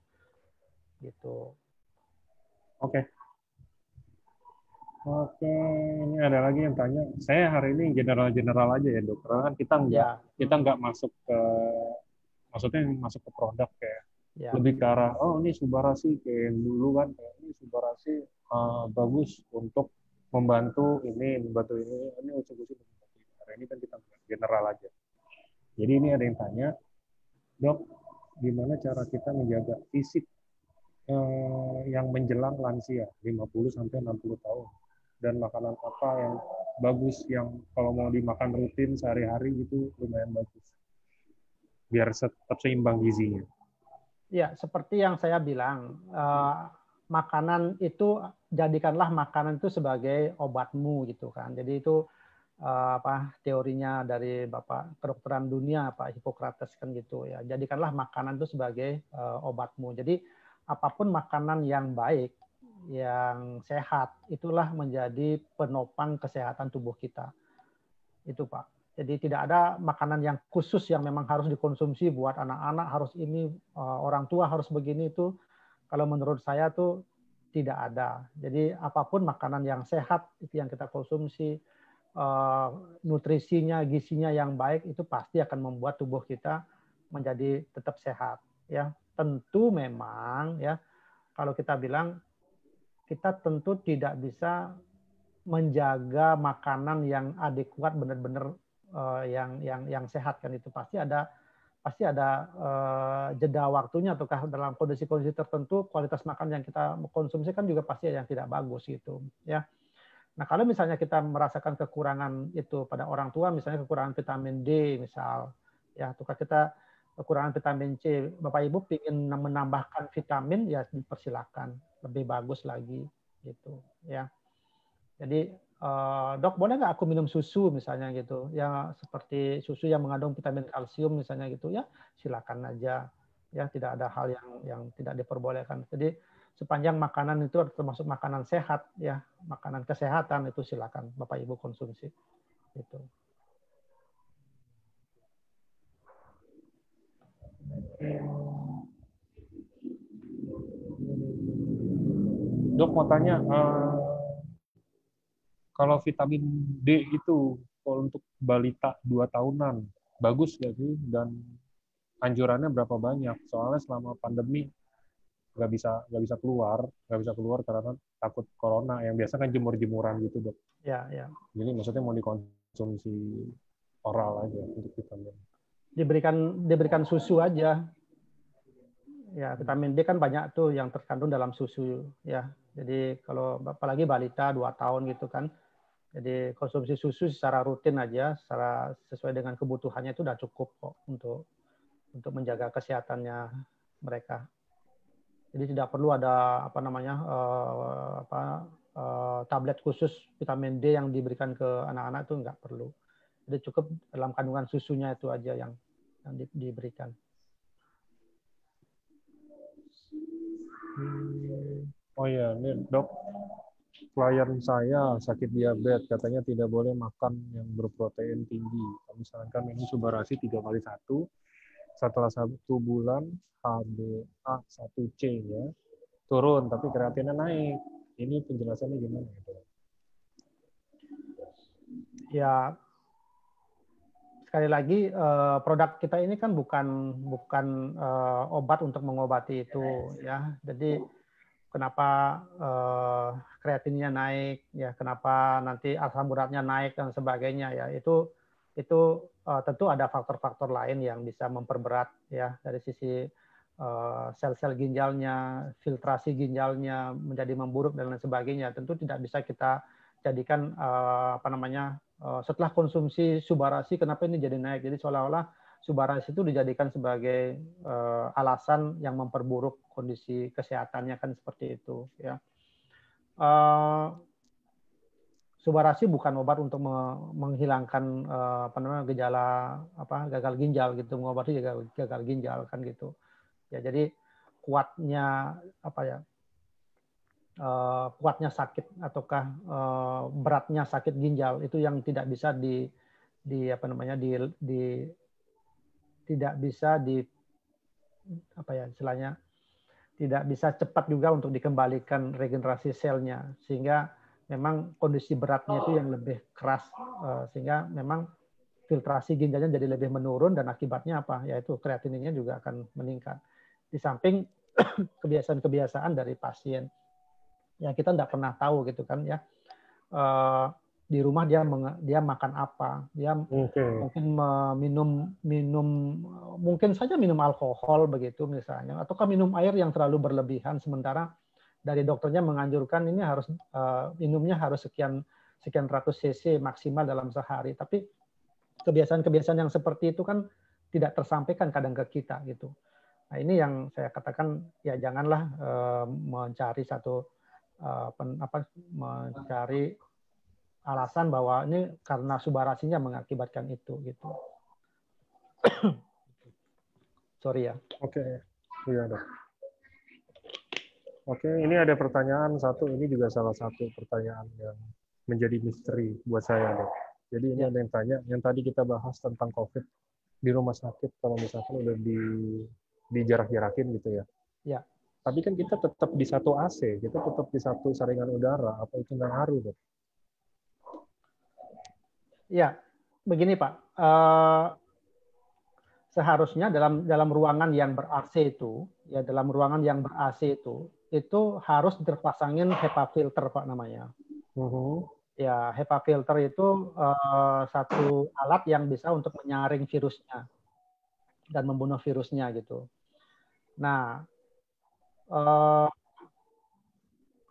Gitu. Oke. Oke, ini ada lagi yang tanya. Saya hari ini general aja ya dok. Karena kan kita nggak masuk ke, maksudnya masuk ke produk kayak lebih ke arah ini Subarasi kayak yang dulu kan kayak ini Subarasi bagus untuk membantu ini usus-usus membantu ini. Hari ini kan kita general aja. Jadi ini ada yang tanya, dok, gimana cara kita menjaga fisik yang menjelang lansia 50 sampai 60 tahun? Dan makanan apa yang bagus yang kalau mau dimakan rutin sehari-hari itu lumayan bagus biar tetap seimbang gizinya. Ya, seperti yang saya bilang, makanan itu jadikanlah makanan itu sebagai obatmu gitu kan. Jadi itu teorinya dari Bapak kedokteran dunia Pak Hippocrates kan gitu ya. Jadikanlah makanan itu sebagai obatmu. Jadi apapun makanan yang baik, yang sehat, itulah menjadi penopang kesehatan tubuh kita. Itu Pak. Jadi tidak ada makanan yang khusus yang memang harus dikonsumsi buat anak-anak, harus ini, orang tua harus begini itu. Kalau menurut saya tuh tidak ada. Jadi apapun makanan yang sehat itu yang kita konsumsi, nutrisinya, gizinya yang baik itu pasti akan membuat tubuh kita menjadi tetap sehat. Ya, tentu memang ya kalau kita bilang kita tentu tidak bisa menjaga makanan yang adekuat benar-benar yang sehat kan itu pasti ada jeda waktunya ataukah dalam kondisi-kondisi tertentu kualitas makan yang kita konsumsi kan juga pasti ada yang tidak bagus gitu ya. Nah kalau misalnya kita merasakan kekurangan itu pada orang tua misalnya kekurangan vitamin D misal ya ataukah kita kekurangan vitamin C Bapak Ibu ingin menambahkan vitamin ya dipersilakan lebih bagus lagi gitu ya. Jadi dok boleh nggak aku minum susu misalnya gitu ya seperti susu yang mengandung vitamin kalsium misalnya gitu ya silakan aja ya tidak ada hal yang tidak diperbolehkan. Jadi sepanjang makanan itu termasuk makanan sehat ya makanan kesehatan itu silakan Bapak Ibu konsumsi gitu. Dok mau tanya, kalau vitamin D itu kalau untuk balita 2 tahunan bagus nggak sih dan anjurannya berapa banyak? Soalnya selama pandemi nggak bisa keluar karena takut corona yang biasa kan jemur-jemuran gitu dok. Ya ya. Jadi maksudnya mau dikonsumsi oral aja untuk vitamin. Diberikan susu aja. Ya, vitamin D kan banyak tuh yang terkandung dalam susu ya. Jadi kalau apalagi balita 2 tahun gitu kan. Jadi konsumsi susu secara rutin aja, secara sesuai dengan kebutuhannya itu udah cukup kok untuk menjaga kesehatannya mereka. Jadi tidak perlu ada tablet khusus vitamin D yang diberikan ke anak-anak itu nggak perlu. Jadi cukup dalam kandungan susunya itu aja yang diberikan. Oh iya, ini dok klien saya sakit diabetes, katanya tidak boleh makan yang berprotein tinggi. Kami sarankan minum Subarasi 3x1. Setelah 1 bulan HbA1c ya turun, tapi kreatinnya naik. Ini penjelasannya gimana? Ya, sekali lagi produk kita ini kan bukan obat untuk mengobati itu ya. Jadi kenapa kreatinnya naik ya, kenapa nanti asam uratnya naik dan sebagainya ya, itu tentu ada faktor-faktor lain yang bisa memperberat ya, dari sisi sel-sel ginjalnya, filtrasi ginjalnya menjadi memburuk dan lain sebagainya. Tentu tidak bisa kita jadikan setelah konsumsi Subarasi kenapa ini jadi naik. Jadi seolah-olah Subarasi itu dijadikan sebagai alasan yang memperburuk kondisi kesehatannya, kan seperti itu ya. Subarasi bukan obat untuk menghilangkan gejala gagal ginjal gitu, mengobati gagal ginjal kan gitu. Ya, jadi kuatnya kuatnya sakit ataukah beratnya sakit ginjal itu yang tidak bisa tidak bisa cepat juga untuk dikembalikan regenerasi selnya, sehingga memang kondisi beratnya itu yang lebih keras, sehingga memang filtrasi ginjalnya jadi lebih menurun dan akibatnya apa? Yaitu kreatininnya juga akan meningkat. Di samping kebiasaan-kebiasaan dari pasien, ya kita tidak pernah tahu gitu kan ya. Di rumah dia makan apa? Dia mungkin mungkin saja minum alkohol begitu misalnya, ataukah minum air yang terlalu berlebihan, sementara dari dokternya menganjurkan ini harus minumnya harus sekian ratus cc maksimal dalam sehari. Tapi kebiasaan-kebiasaan yang seperti itu kan tidak tersampaikan kadang ke kita gitu. Nah, ini yang saya katakan ya, janganlah mencari mencari alasan bahwa ini karena Subarasinya mengakibatkan itu gitu. Sorry ya. Oke, iya dok. Oke, ini ada pertanyaan satu. Ini juga salah satu pertanyaan yang menjadi misteri buat saya dok. Jadi ini ada yang tanya, yang tadi kita bahas tentang COVID di rumah sakit, kalau misalkan udah di jarak-jarakin gitu ya. Ya. Tapi kan kita tetap di satu AC, kita tetap di satu saringan udara. Apa itu nggak ngaruh dok? Ya, begini Pak. Seharusnya dalam ruangan yang ber-AC itu, ya dalam ruangan yang ber-AC itu harus terpasangin HEPA filter Pak namanya. Ya, HEPA filter itu satu alat yang bisa untuk menyaring virusnya dan membunuh virusnya gitu. Nah,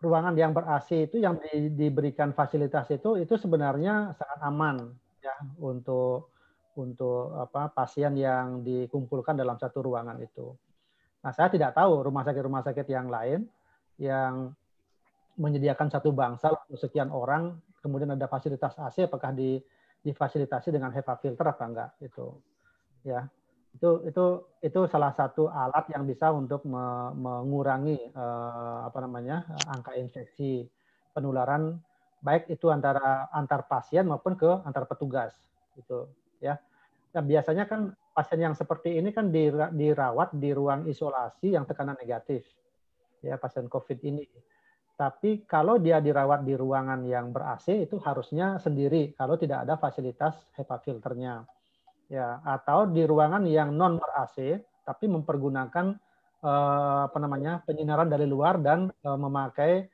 ruangan yang ber-AC itu yang diberikan fasilitas itu sebenarnya sangat aman ya untuk pasien yang dikumpulkan dalam satu ruangan itu. Nah, saya tidak tahu rumah sakit yang lain yang menyediakan satu bangsal untuk sekian orang, kemudian ada fasilitas AC, apakah difasilitasi dengan HEPA filter apa enggak itu. Ya. Itu salah satu alat yang bisa untuk mengurangi angka infeksi penularan, baik itu antar pasien maupun ke antar petugas gitu ya. Nah, biasanya kan pasien yang seperti ini kan dirawat di ruang isolasi yang tekanan negatif ya, pasien COVID ini. Tapi kalau dia dirawat di ruangan yang ber-AC itu harusnya sendiri kalau tidak ada fasilitas HEPA filternya. Ya, atau di ruangan yang non ber-AC tapi mempergunakan penyinaran dari luar dan memakai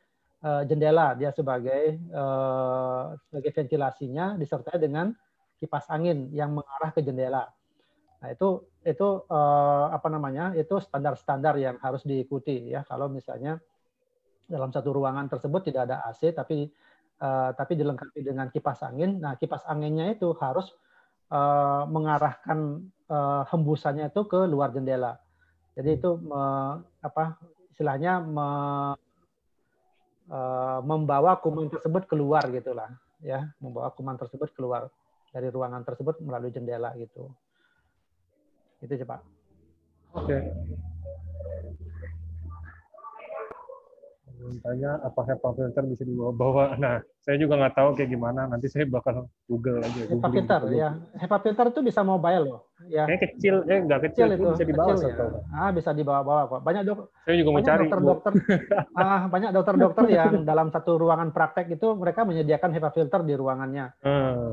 jendela dia sebagai ventilasinya disertai dengan kipas angin yang mengarah ke jendela. Nah, itu standar-standar yang harus diikuti ya, kalau misalnya dalam satu ruangan tersebut tidak ada AC tapi dilengkapi dengan kipas angin. Nah, kipas anginnya itu harus mengarahkan hembusannya itu ke luar jendela. Jadi itu istilahnya membawa kuman tersebut keluar gitulah ya, membawa kuman tersebut keluar dari ruangan tersebut melalui jendela gitu. Itu sih Pak. Oke. Tanya apa HEPA filter bisa dibawa-bawa. Nah, saya juga nggak tahu kayak gimana. Nanti saya bakal Google aja, HEPA googling filter gitu. ya. HEPA filter itu bisa mobile loh. Ya, Kayak kecil, nggak kecil, kecil cuma itu, bisa dibawa kecil ya. setahu. Bisa dibawa-bawa kok. Saya juga mau Banyak cari, Bu. dokter-dokter banyak dokter-dokter yang dalam satu ruangan praktek itu mereka menyediakan HEPA filter di ruangannya.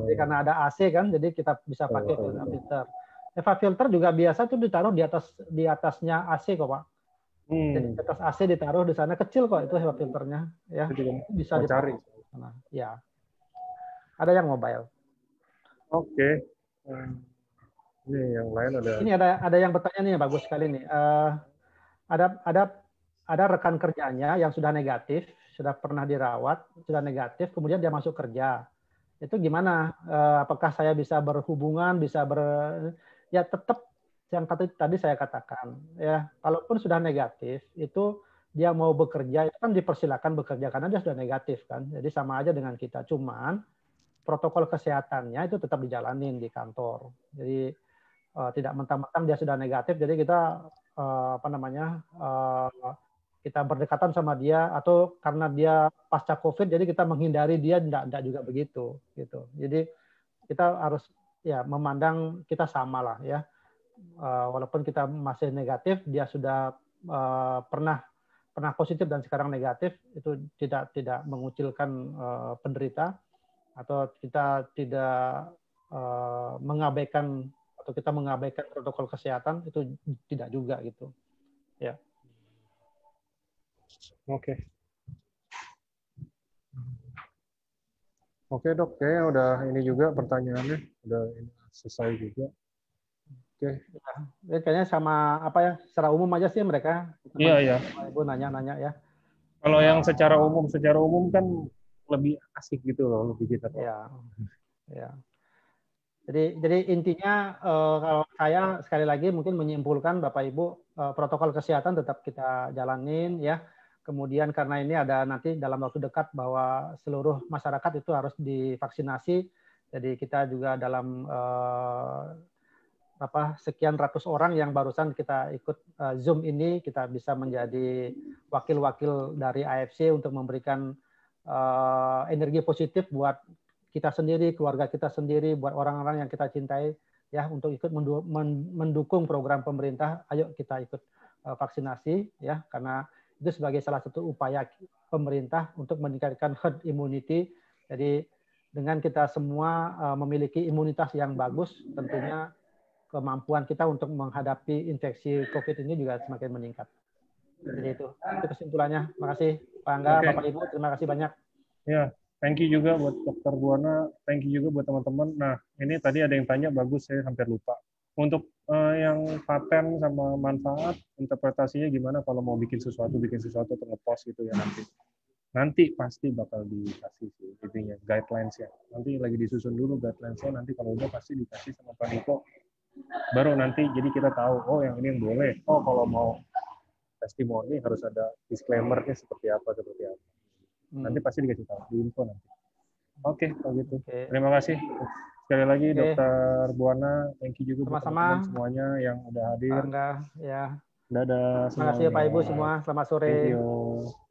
Jadi karena ada AC kan, jadi kita bisa pakai HEPA filter. HEPA filter juga biasa tuh ditaruh di atasnya AC kok, Pak. Jadi di atas AC ditaruh di sana, kecil kok itu HEPA filternya, ya. Bisa mau cari. dipakai. Nah, ya. Ada yang mobile. Oke. Ini yang lain ada. Ini ada yang bertanya nih, bagus sekali nih. Ada rekan kerjanya yang sudah negatif, sudah pernah dirawat, sudah negatif, kemudian dia masuk kerja. Itu gimana? Apakah saya bisa berhubungan, ya tetap yang tadi saya katakan, ya kalaupun sudah negatif itu dia mau bekerja itu kan dipersilakan bekerja karena dia sudah negatif kan, jadi sama aja dengan kita. Cuman protokol kesehatannya itu tetap dijalanin di kantor. Jadi tidak mentang-mentang dia sudah negatif, jadi kita kita berdekatan sama dia, atau karena dia pasca COVID, jadi kita menghindari dia, enggak juga begitu, gitu. Jadi kita harus ya memandang kita sama lah ya, walaupun kita masih negatif, dia sudah pernah positif dan sekarang negatif, itu tidak mengucilkan penderita, atau kita tidak mengabaikan atau kita mengabaikan protokol kesehatan, itu tidak juga gitu ya. Oke dok, kayaknya udah ini juga pertanyaannya udah selesai juga. Oke. Ya, kayaknya sama apa ya, secara umum aja sih mereka. Iya. Ibu nanya ya. Kalau yang secara umum kan lebih asik gitu loh, lebih kita. Ya. Jadi intinya kalau saya sekali lagi mungkin menyimpulkan Bapak Ibu, protokol kesehatan tetap kita jalanin ya. Kemudian karena ini ada nanti dalam waktu dekat bahwa seluruh masyarakat itu harus divaksinasi. Jadi kita juga dalam sekian ratus orang yang barusan kita ikut Zoom ini, kita bisa menjadi wakil-wakil dari AFC untuk memberikan energi positif buat kita sendiri, keluarga kita sendiri, buat orang-orang yang kita cintai, ya, untuk ikut mendukung program pemerintah. Ayo kita ikut vaksinasi, ya, karena itu sebagai salah satu upaya pemerintah untuk meningkatkan herd immunity. Jadi dengan kita semua memiliki imunitas yang bagus, tentunya kemampuan kita untuk menghadapi infeksi COVID ini juga semakin meningkat. Jadi itu kesimpulannya. Terima kasih Pak Angga, Bapak Ibu, terima kasih banyak. Ya, thank you juga buat Dr. Buana, thank you juga buat teman-teman. Nah, ini tadi ada yang tanya, bagus, saya hampir lupa. Untuk yang paten sama manfaat, interpretasinya gimana kalau mau bikin sesuatu atau nge-post gitu ya nanti. Nanti pasti bakal dikasih sih, intinya, guidelines-nya. Nanti lagi disusun dulu guidelines-nya, nanti kalau udah pasti dikasih sama Pak Niko. Baru nanti, jadi kita tahu, oh yang ini yang boleh, oh kalau mau testimoni harus ada disclaimer-nya seperti apa. Nanti pasti dikasih tahu, di info nanti. Oke, kalau gitu. Terima kasih. Sekali lagi, Dr. Buana, thank you juga buat teman-teman semuanya yang udah hadir. Bangga, ya. Dadah. Terima kasih Pak Ibu semua. Selamat sore. Thank you.